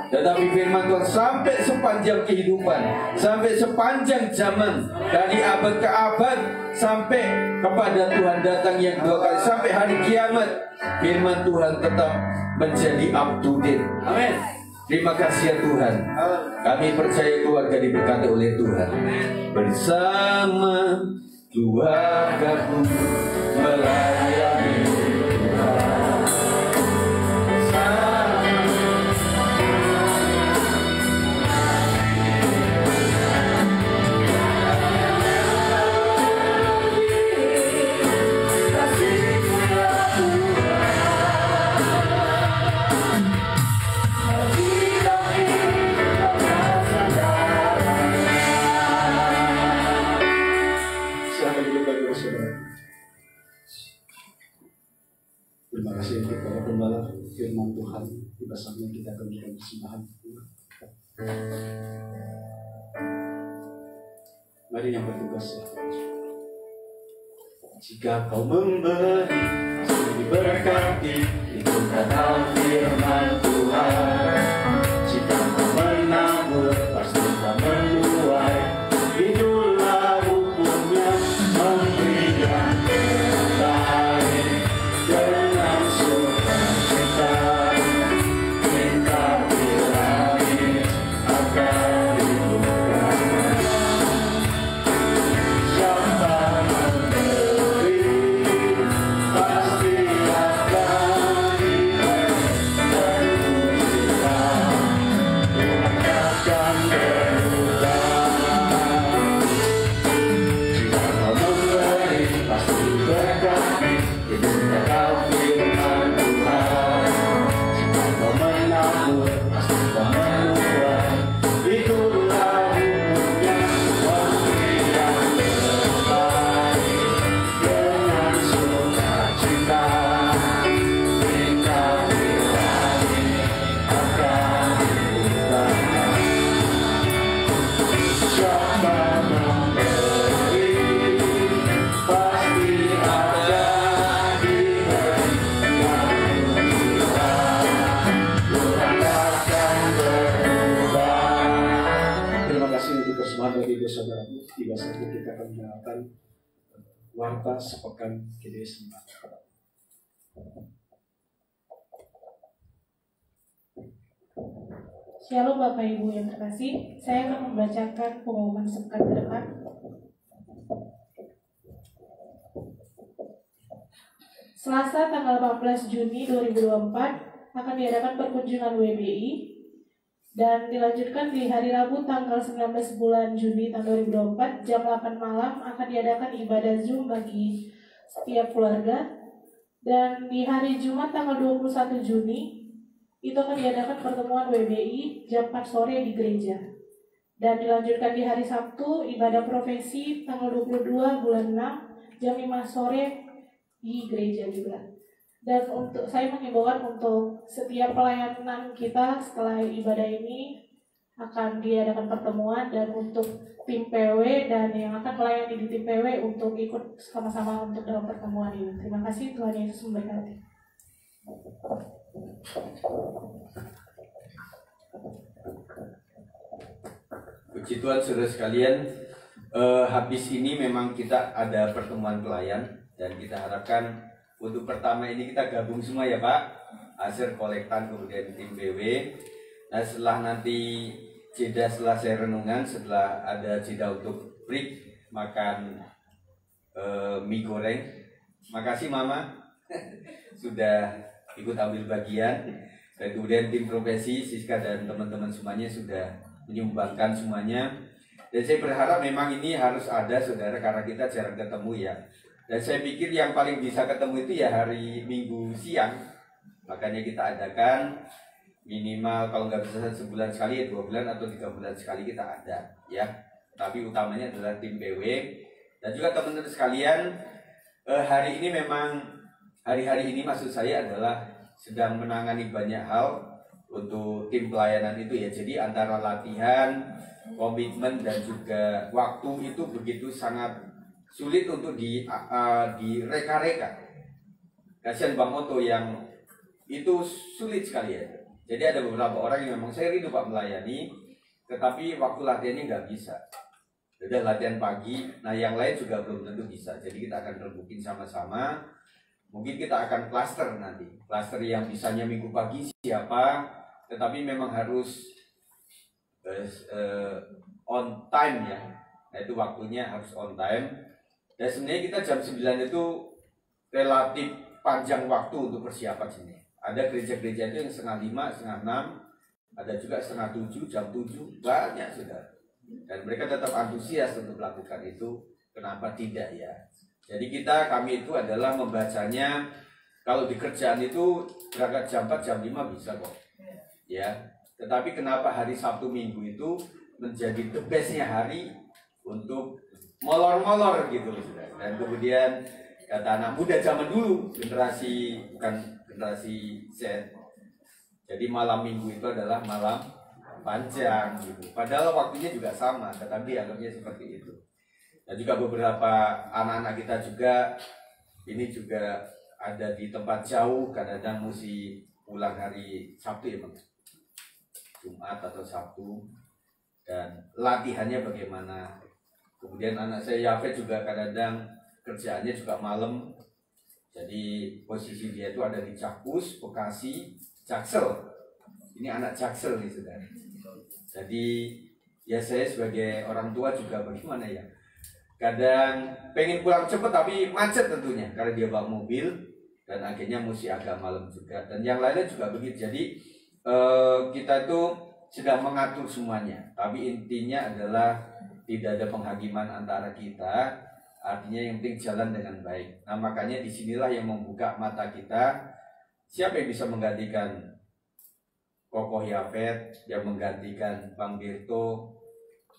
tetapi firman Tuhan sampai sepanjang kehidupan, sampai sepanjang zaman, dari abad ke abad, sampai kepada Tuhan datang yang dua kali, sampai hari kiamat. Firman Tuhan tetap menjadi up to date. Amin. Terima kasih ya Tuhan. Kami percaya keluarga diberkati oleh Tuhan. Bersama keluargaku melayani Tuhan. Terima kasih untuk para pembala firman Tuhan. Tiba saatnya kita akan memberikan persembahan. Mari yang bertugas ya. Jika kau memberi, pasti diberkati. Itu kata firman Tuhan. Jika kau menabur, pasti kau menuai. Itulah hukumnya, memberi yang terbaik. Dengan sukacita, minta diraih akan dibuka. Siapa memberi, pasti akan diberi. Dan kita Tuhan akan berulang. Jika kau memberi, pasti berkati. Itu kata firman Tuhan. Jika kau menabur, pasti kau menuai. Itulah hukumnya, memberi yang terbaik. Dengan sukacita, minta diraih akan dibuka. Siapa memberi, pasti ada. Terima kasih untuk persembahan bagi saudaraku. Tiba saatnya kita akan mendengarkan warta sepekan GDI Semarang. Shalom Bapak Ibu yang terkasih, saya akan membacakan pengumuman sepekan ke depan. Selasa tanggal 14 Juni 2024 akan diadakan perkunjungan WBI dan dilanjutkan di hari Rabu tanggal 19 bulan Juni tahun 2024 jam 8 malam akan diadakan ibadah Zoom bagi setiap keluarga, dan di hari Jumat tanggal 21 Juni itu akan diadakan pertemuan WBI jam 4 sore di gereja, dan dilanjutkan di hari Sabtu ibadah profesi tanggal 22 bulan 6 jam 5 sore di gereja juga. Dan untuk saya mengimbaukan untuk setiap pelayanan kita setelah ibadah ini akan diadakan pertemuan, dan untuk tim PW dan yang akan melayani di tim PW untuk ikut sama-sama untuk dalam pertemuan ini. Terima kasih, Tuhan Yesus memberkati. Puji Tuhan saudara sekalian, habis ini memang kita ada pertemuan pelayan, dan kita harapkan untuk pertama ini kita gabung semua ya Pak, Aser Kolektan kemudian tim BW. Nah setelah nanti jeda selesai renungan, setelah ada jeda untuk break makan mie goreng. Makasih Mama sudah ikut ambil bagian, dan kemudian tim profesi Siska dan teman-teman semuanya sudah menyumbangkan semuanya. Dan saya berharap memang ini harus ada saudara, karena kita jarang ketemu ya. Dan saya pikir yang paling bisa ketemu itu ya hari Minggu siang. Makanya kita adakan minimal kalau nggak bisa sebulan sekali ya 2 bulan atau 3 bulan sekali kita ada ya. Tapi utamanya adalah tim PW dan juga teman-teman sekalian. Hari ini memang hari-hari ini maksud saya adalah sedang menangani banyak hal untuk tim pelayanan itu ya. Jadi antara latihan, komitmen dan juga waktu itu begitu sangat sulit untuk direka-reka. Kasihan Bang Oto yang itu sulit sekali ya. Jadi ada beberapa orang yang memang saya rindu Pak melayani, tetapi waktu latihannya nggak bisa. Udah latihan pagi, nah yang lain juga belum tentu bisa. Jadi kita akan rembukin sama-sama. Mungkin kita akan klaster nanti. Klaster yang bisanya minggu pagi siapa, tetapi memang harus on time ya. Nah itu waktunya harus on time. Dan sebenarnya kita jam 9 itu relatif panjang waktu untuk persiapan sini. Ada gereja-gereja itu yang 5:30, 5:30, ada juga 6:30, jam 7, banyak sudah. Dan mereka tetap antusias untuk melakukan itu. Kenapa tidak ya? Jadi kami itu adalah membacanya. Kalau di kerjaan itu berangkat jam 4, jam 5 bisa kok. Ya. Tetapi kenapa hari Sabtu Minggu itu menjadi the best-nya hari untuk molor-molor gitu sudah. Dan kemudian kata anak muda zaman dulu, bukan generasi Z. Jadi malam Minggu itu adalah malam panjang gitu. Padahal waktunya juga sama, tetapi anggapnya seperti itu. Dan juga beberapa anak-anak kita juga ini juga ada di tempat jauh, kadang-kadang mesti pulang hari Sabtu ya Bang. Jumat atau Sabtu. Dan latihannya bagaimana. Kemudian anak saya Yafet juga kadang-kadang kerjaannya juga malam. Jadi posisi dia itu ada di Cakpus, Bekasi, Jaksel. Ini anak Jaksel nih saudara. Jadi ya saya sebagai orang tua juga bagaimana ya. Kadang pengen pulang cepat tapi macet tentunya karena dia bawa mobil dan akhirnya mesti agak malam juga. Dan yang lainnya juga begitu. Jadi kita itu sedang mengatur semuanya. Tapi intinya adalah tidak ada penghakiman antara kita. Artinya yang penting jalan dengan baik. Nah makanya disinilah yang membuka mata kita. Siapa yang bisa menggantikan Kokoh Yafet, yang menggantikan Bang Birto,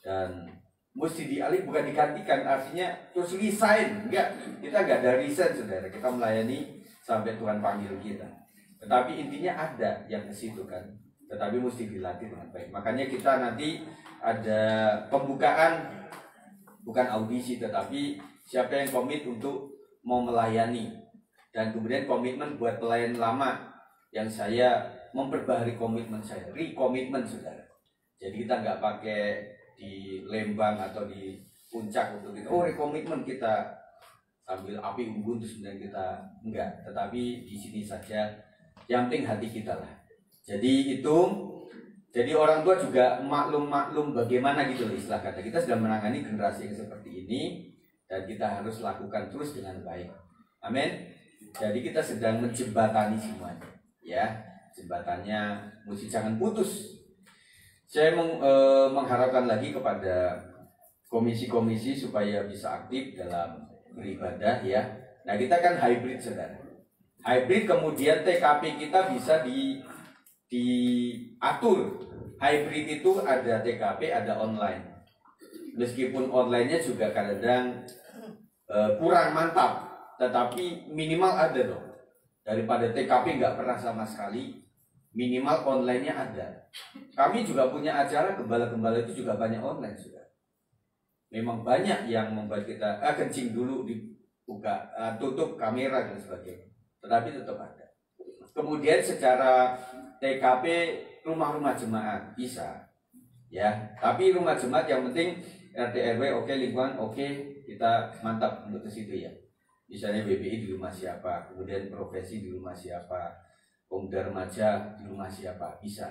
dan mesti dialih bukan digantikan, artinya terus resign. Enggak, kita enggak ada resign saudara. Kita melayani sampai Tuhan panggil kita. Tetapi intinya ada yang ke situ kan. Tetapi mesti dilatih dengan baik. Makanya kita nanti ada pembukaan, bukan audisi tetapi siapa yang komit untuk mau melayani. Dan kemudian komitmen buat pelayan lama yang saya memperbaharui komitmen saya, re-komitmen saudara. Jadi kita nggak pakai di Lembang atau di Puncak untuk kita, re-komitmen kita sambil api unggun terus kemudian kita enggak. Tetapi di sini saja, yang penting hati kita lah. Jadi itu, jadi orang tua juga maklum bagaimana gitu loh istilah kata. Kita sedang menangani generasi yang seperti ini dan kita harus lakukan terus dengan baik. Amin. Jadi kita sedang menjembatani semuanya, ya. Jembatannya mesti jangan putus. Saya mengharapkan lagi kepada komisi-komisi supaya bisa aktif dalam beribadah ya. Nah kita kan hybrid saudara. Hybrid kemudian TKP kita bisa diatur. Hybrid itu ada TKP, ada online. Meskipun online-nya juga kadang-kadang kurang mantap, tetapi minimal ada dong. Daripada TKP nggak pernah sama sekali, minimal online-nya ada. Kami juga punya acara gembala-gembala itu juga banyak online sudah. Memang banyak yang membuat kita kencing dulu dibuka, tutup kamera dan sebagainya. Tetapi tetap ada. Kemudian secara TKP rumah-rumah jemaat bisa, ya. Tapi rumah jemaat yang penting RT RW oke, lingkungan oke, kita mantap untuk ke situ ya. Misalnya BBI di rumah siapa, kemudian profesi di rumah siapa, pemuda remaja di rumah siapa, bisa.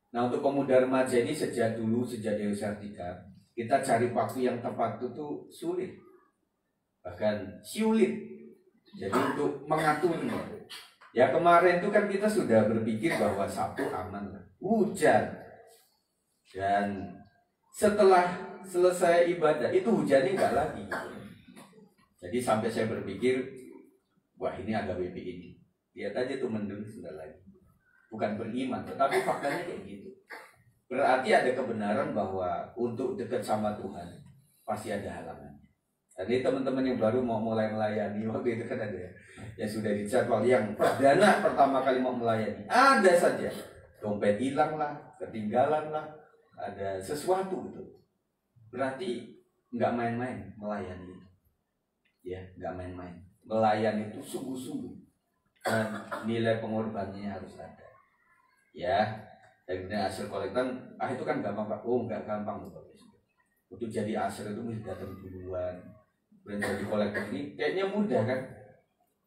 Nah untuk pemuda remaja ini sejak Dewi Sartika, kita cari waktu yang tepat itu sulit, bahkan sulit. Jadi untuk mengaturnya, Ya kemarin itu kan kita sudah berpikir bahwa Sabtu aman lah, hujan. Dan setelah selesai ibadah itu hujannya nggak lagi. Jadi sampai saya berpikir, wah ini agak WP ini. Lihat aja tuh mendung sudah lagi. Bukan beriman, tetapi faktanya kayak gitu. Berarti ada kebenaran bahwa untuk dekat sama Tuhan pasti ada halangan. Jadi teman-teman yang baru mau mulai melayani, waktu itu kan ada ya sudah dijadwal yang perdana pertama kali mau melayani, ada saja dompet hilang lah, ketinggalan lah, ada sesuatu gitu. Berarti nggak main-main melayani itu, ya nggak main-main. Melayani itu sungguh-sungguh dan nilai pengorbanannya harus ada, ya. Dan hasil kolektan, itu kan gampang Pak, oh nggak gampang loh Pak. Untuk jadi asir itu mesti datang duluan. Dan jadi kolektor ini kayaknya mudah kan?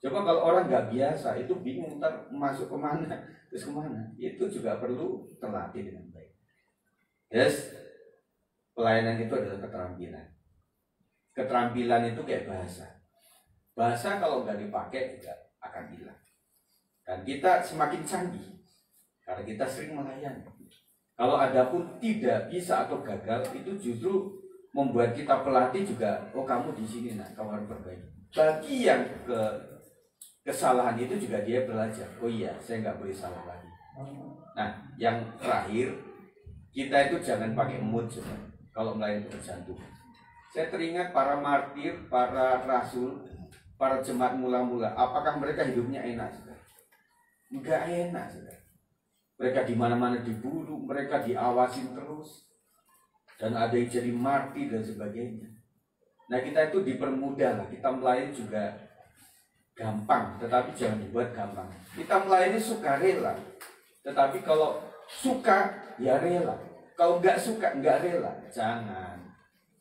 Coba kalau orang nggak biasa itu bingung ntar masuk kemana, terus kemana? Itu juga perlu terlatih dengan baik. Yes, pelayanan itu adalah keterampilan. Keterampilan itu kayak bahasa. Bahasa kalau nggak dipakai juga akan hilang. Dan kita semakin canggih karena kita sering melayani. Kalau ada pun tidak bisa atau gagal, itu justru membuat kita pelatih juga, oh kamu di sini nak, kamu harus perbaiki. Bagi yang kesalahan itu juga dia belajar, oh iya saya nggak boleh salah lagi. Nah yang terakhir, kita itu jangan pakai mood juga kalau melayani terjantung. Saya teringat para martir, para rasul, para jemaat mula-mula, apakah mereka hidupnya enak? Enggak enak, saudara. Mereka di mana-mana diburu, mereka diawasin terus. Dan ada yang jadi martir dan sebagainya. Nah kita itu dipermudah lah, kita melayani juga gampang, tetapi jangan dibuat gampang. Kita melayani sukarela, tetapi kalau suka ya rela. Kalau nggak suka nggak rela, jangan.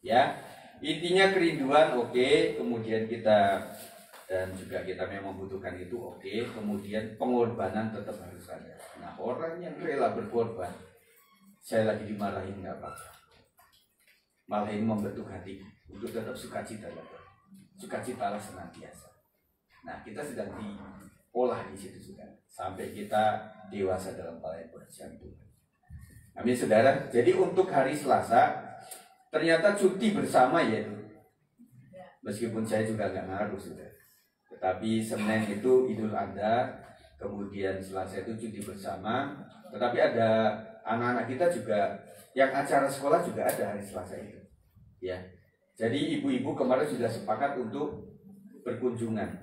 Ya, intinya kerinduan oke, kemudian kita dan juga kita memang membutuhkan itu oke, kemudian pengorbanan tetap harus ada. Nah orang yang rela berkorban, saya lagi dimarahin nggak apa-apa. Malah ini membentuk hati untuk tetap sukacita, sukacitalah senantiasa. Nah kita sedang diolah di situ sudah sampai kita dewasa dalam pelayanan pekerjaan Tuhan. Amin saudara. Jadi untuk hari Selasa ternyata cuti bersama ya itu. Meskipun saya juga nggak ngaruh sudah. Tetapi Senin itu Idul Adha, kemudian Selasa itu cuti bersama. Tetapi ada anak-anak kita juga yang acara sekolah juga ada hari Selasa itu. Ya, jadi ibu-ibu kemarin sudah sepakat untuk berkunjungan.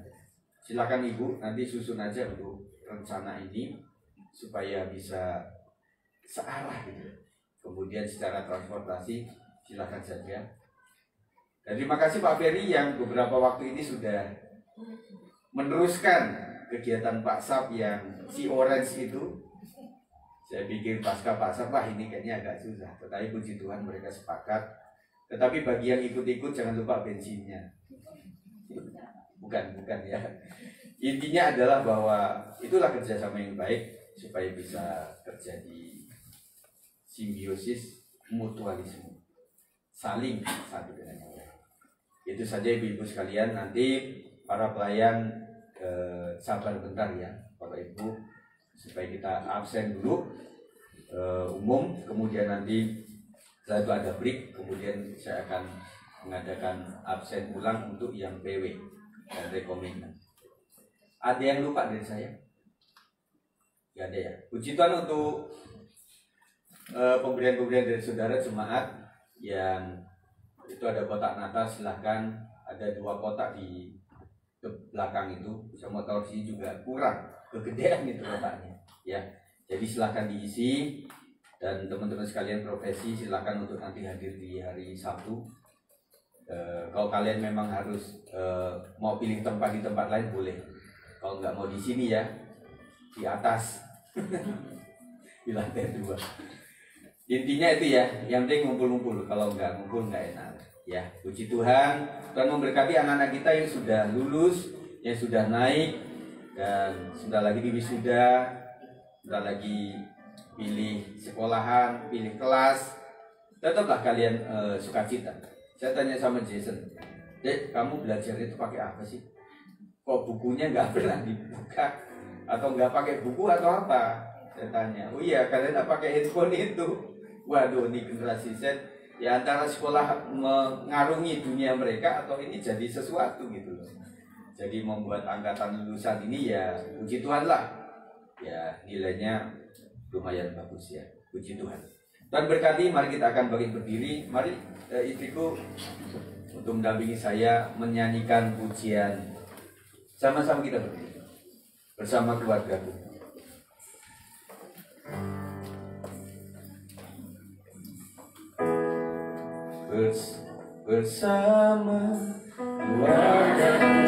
Silakan ibu nanti susun aja untuk rencana ini supaya bisa searah gitu. Kemudian secara transportasi silakan saja. Dan terima kasih Pak Ferry yang beberapa waktu ini sudah meneruskan kegiatan Pak Sap yang si Orange itu. Saya pikir pasca Pak Sap ini kayaknya agak susah. Tetapi puji Tuhan mereka sepakat. Tetapi bagi yang ikut-ikut jangan lupa bensinnya. Bukan ya. Intinya adalah bahwa itulah kerjasama yang baik supaya bisa terjadi simbiosis mutualisme, saling satu dengan yang lain. Itu saja ibu-ibu sekalian. Nanti para pelayan sabar bentar ya Bapak Ibu supaya kita absen dulu umum, kemudian nanti setelah itu ada break, kemudian saya akan mengadakan absen ulang untuk yang PW dan rekomen. Ada yang lupa dari saya? Ya ada ya. Puji Tuhan untuk pemberian-pemberian dari saudara jemaat yang itu ada kotak Natal, silahkan. Ada 2 kotak di belakang itu. Saya mau tahu sih juga kurang, kegedean itu kotaknya. Ya, jadi silahkan diisi. Dan teman-teman sekalian profesi silakan untuk nanti hadir di hari Sabtu. Kalau kalian memang harus mau pilih tempat di tempat lain boleh. Kalau nggak mau di sini ya di atas di lantai 2. Intinya itu ya, yang penting ngumpul-ngumpul. Kalau nggak ngumpul nggak enak. Ya, puji Tuhan. Tuhan memberkati anak-anak kita yang sudah lulus, yang sudah naik dan sudah lagi di wisuda, sudah lagi pilih sekolahan, pilih kelas, tetaplah kalian sukacita. Saya tanya sama Jason, Dek, kamu belajar itu pakai apa sih? Kok bukunya nggak pernah dibuka? Atau nggak pakai buku atau apa? Saya tanya, oh iya kalian nggak pakai handphone itu. Waduh, ini generasi Z. Ya antara sekolah mengarungi dunia mereka atau ini jadi sesuatu gitu loh. Jadi membuat angkatan lulusan ini ya puji Tuhan lah. Ya nilainya lumayan bagus ya, puji Tuhan. Dan berkati, mari kita akan berdiri. Mari istriku untuk mendampingi saya menyanyikan pujian. Sama-sama kita berdiri bersama keluargaku. Bersama keluargaku.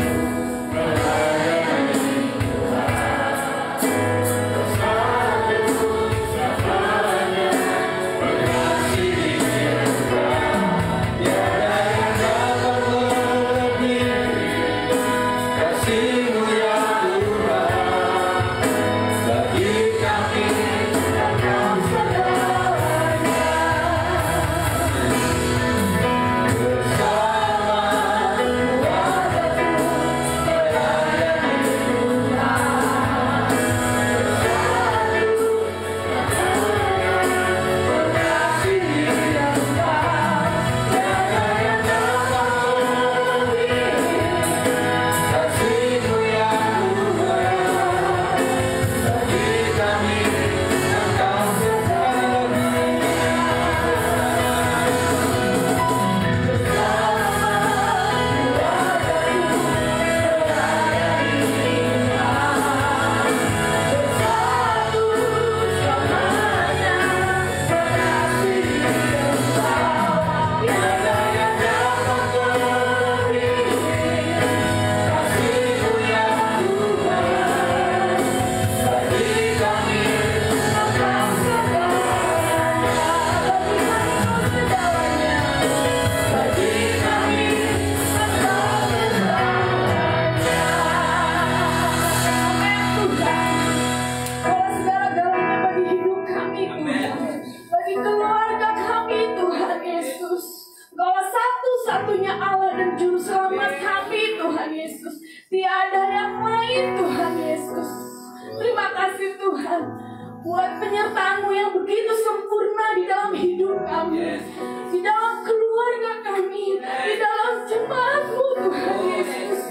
Buat penyertaan-Mu yang begitu sempurna di dalam hidup kami, di dalam keluarga kami, di dalam jemaat-Mu Tuhan Yesus.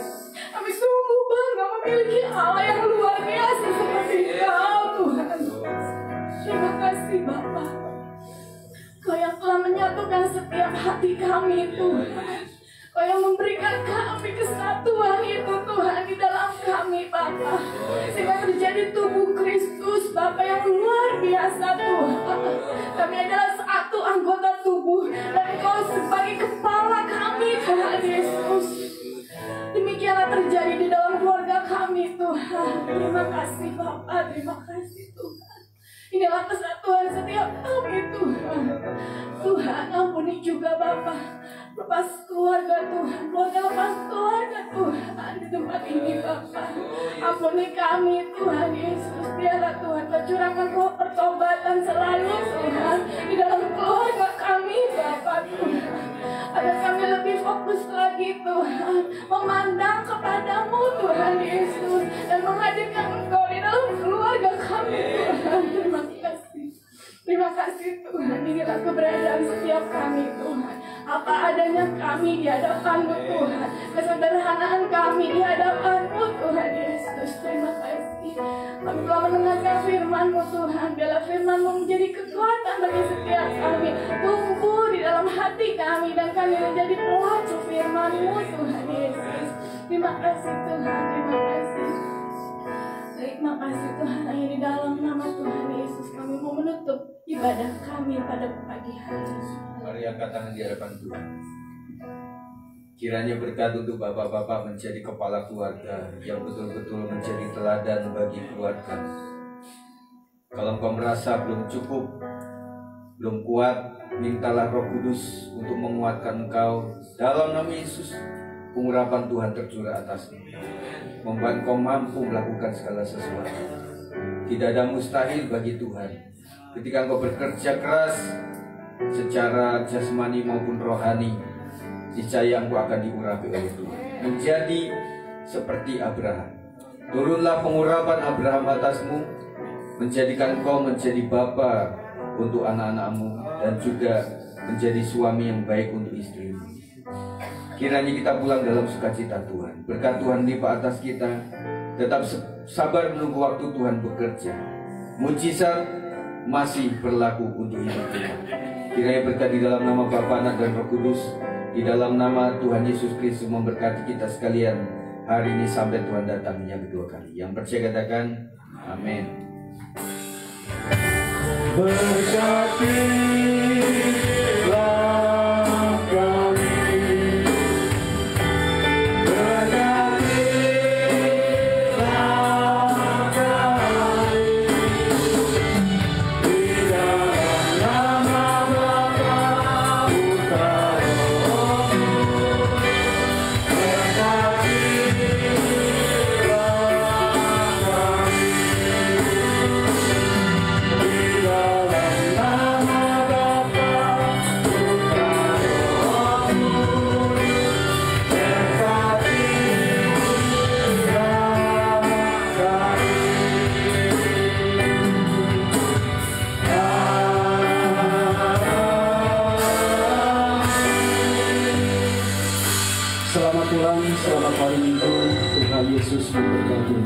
Kami sungguh bangga memiliki Allah yang luar biasa seperti Kau Tuhan. Terima kasih Bapa, Kau yang telah menyatukan setiap hati kami Tuhan. Kau yang memberikan kami kesatuan itu Tuhan di dalam kami Bapa, sehingga terjadi tubuh Kristus Bapa yang luar biasa Tuhan. Kami adalah satu anggota tubuh dan Kau sebagai kepala kami Tuhan Yesus. Demikianlah terjadi di dalam keluarga kami Tuhan. Terima kasih Bapa, terima kasih Tuhan. Inilah kesatuan setiap kami Tuhan. Tuhan ampuni juga Bapa, lepas keluarga Tuhan, keluarga lepas keluarga Tuhan di tempat ini Bapa. Ampuni kami Tuhan Yesus. Biarlah Tuhan Kau curahkan roh pertobatan selalu Tuhan di dalam keluarga kami Bapa Tuhan, agar kami lebih fokus lagi Tuhan memandang kepadamu Tuhan Yesus dan menghadirkan Engkau di dalam keluarga kami Tuhan. Terima kasih Tuhan. Inilah keberadaan setiap kami Tuhan. Apa adanya kami di hadapan-Mu Tuhan, kesederhanaan kami di hadapan-Mu Tuhan Yesus. Terima kasih. Kami telah mendengarkan firman-Mu Tuhan. Biarlah firman-Mu menjadi kekuatan bagi setiap kami, tumbuh di dalam hati kami, dan kami menjadi pelaku firman-Mu Tuhan Yesus. Terima kasih Tuhan. Terima kasih. Terima kasih Tuhan. Hanya di dalam nama Tuhan Yesus kami mau menutup ibadah kami pada pagi hari. Mari angkat tangan di hadapan Tuhan. Kiranya berkat untuk bapak-bapak menjadi kepala keluarga yang betul-betul menjadi teladan bagi keluarga. Kalau engkau merasa belum cukup, belum kuat, mintalah Roh Kudus untuk menguatkan engkau. Dalam nama Yesus, pengurapan Tuhan tercurah atasmu, membuat engkau mampu melakukan segala sesuatu. Tidak ada mustahil bagi Tuhan. Ketika engkau bekerja keras secara jasmani maupun rohani, niscaya engkau akan diurapi oleh Tuhan, menjadi seperti Abraham. Turunlah pengurapan Abraham atasmu, menjadikan kau menjadi bapa untuk anak-anakmu dan juga menjadi suami yang baik untuk istrimu. Kiranya kita pulang dalam sukacita Tuhan. Berkat Tuhan limpah atas kita. Tetap sabar menunggu waktu Tuhan bekerja. Mujizat masih berlaku untuk hidup kita. Kiranya berkat di dalam nama Bapa, Anak dan Roh Kudus, di dalam nama Tuhan Yesus Kristus memberkati kita sekalian hari ini sampai Tuhan datang yang kedua kali. Yang percaya katakan amin. Berkatilah kami, berkatilah kami, di dalam nama Bapa, Putra, Roh Kudus. Berkatilah kami, di dalam nama Bapa, Putra, Roh Kudus. Selamat pulang, selamat hari Minggu. Tuhan Yesus memberkati.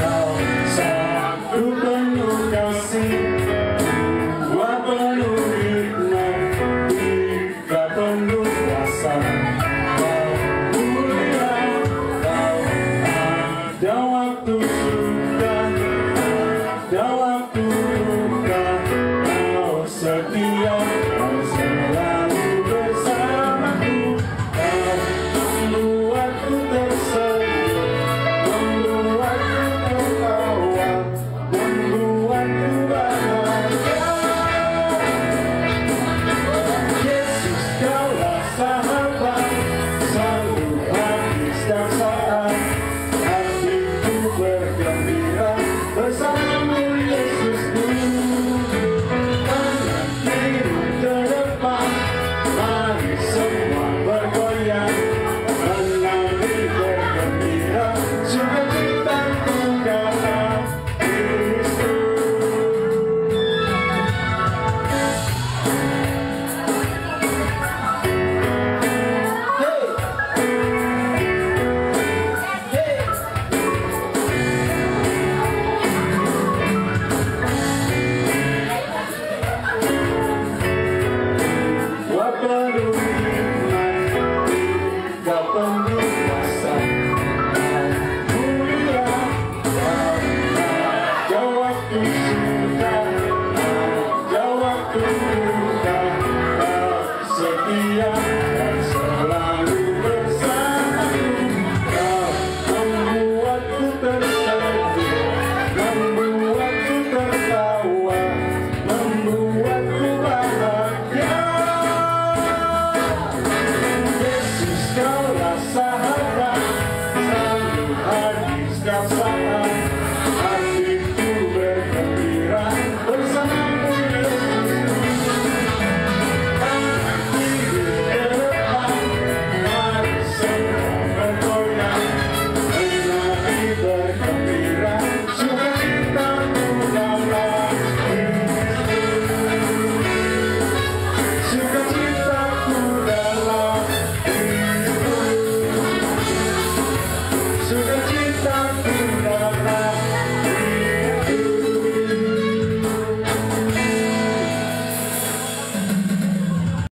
Kau satu penuh kasih, dua penuh hikmat, tiga penuh kuasa. Kau mulia, kau ada waktu suka, ada waktu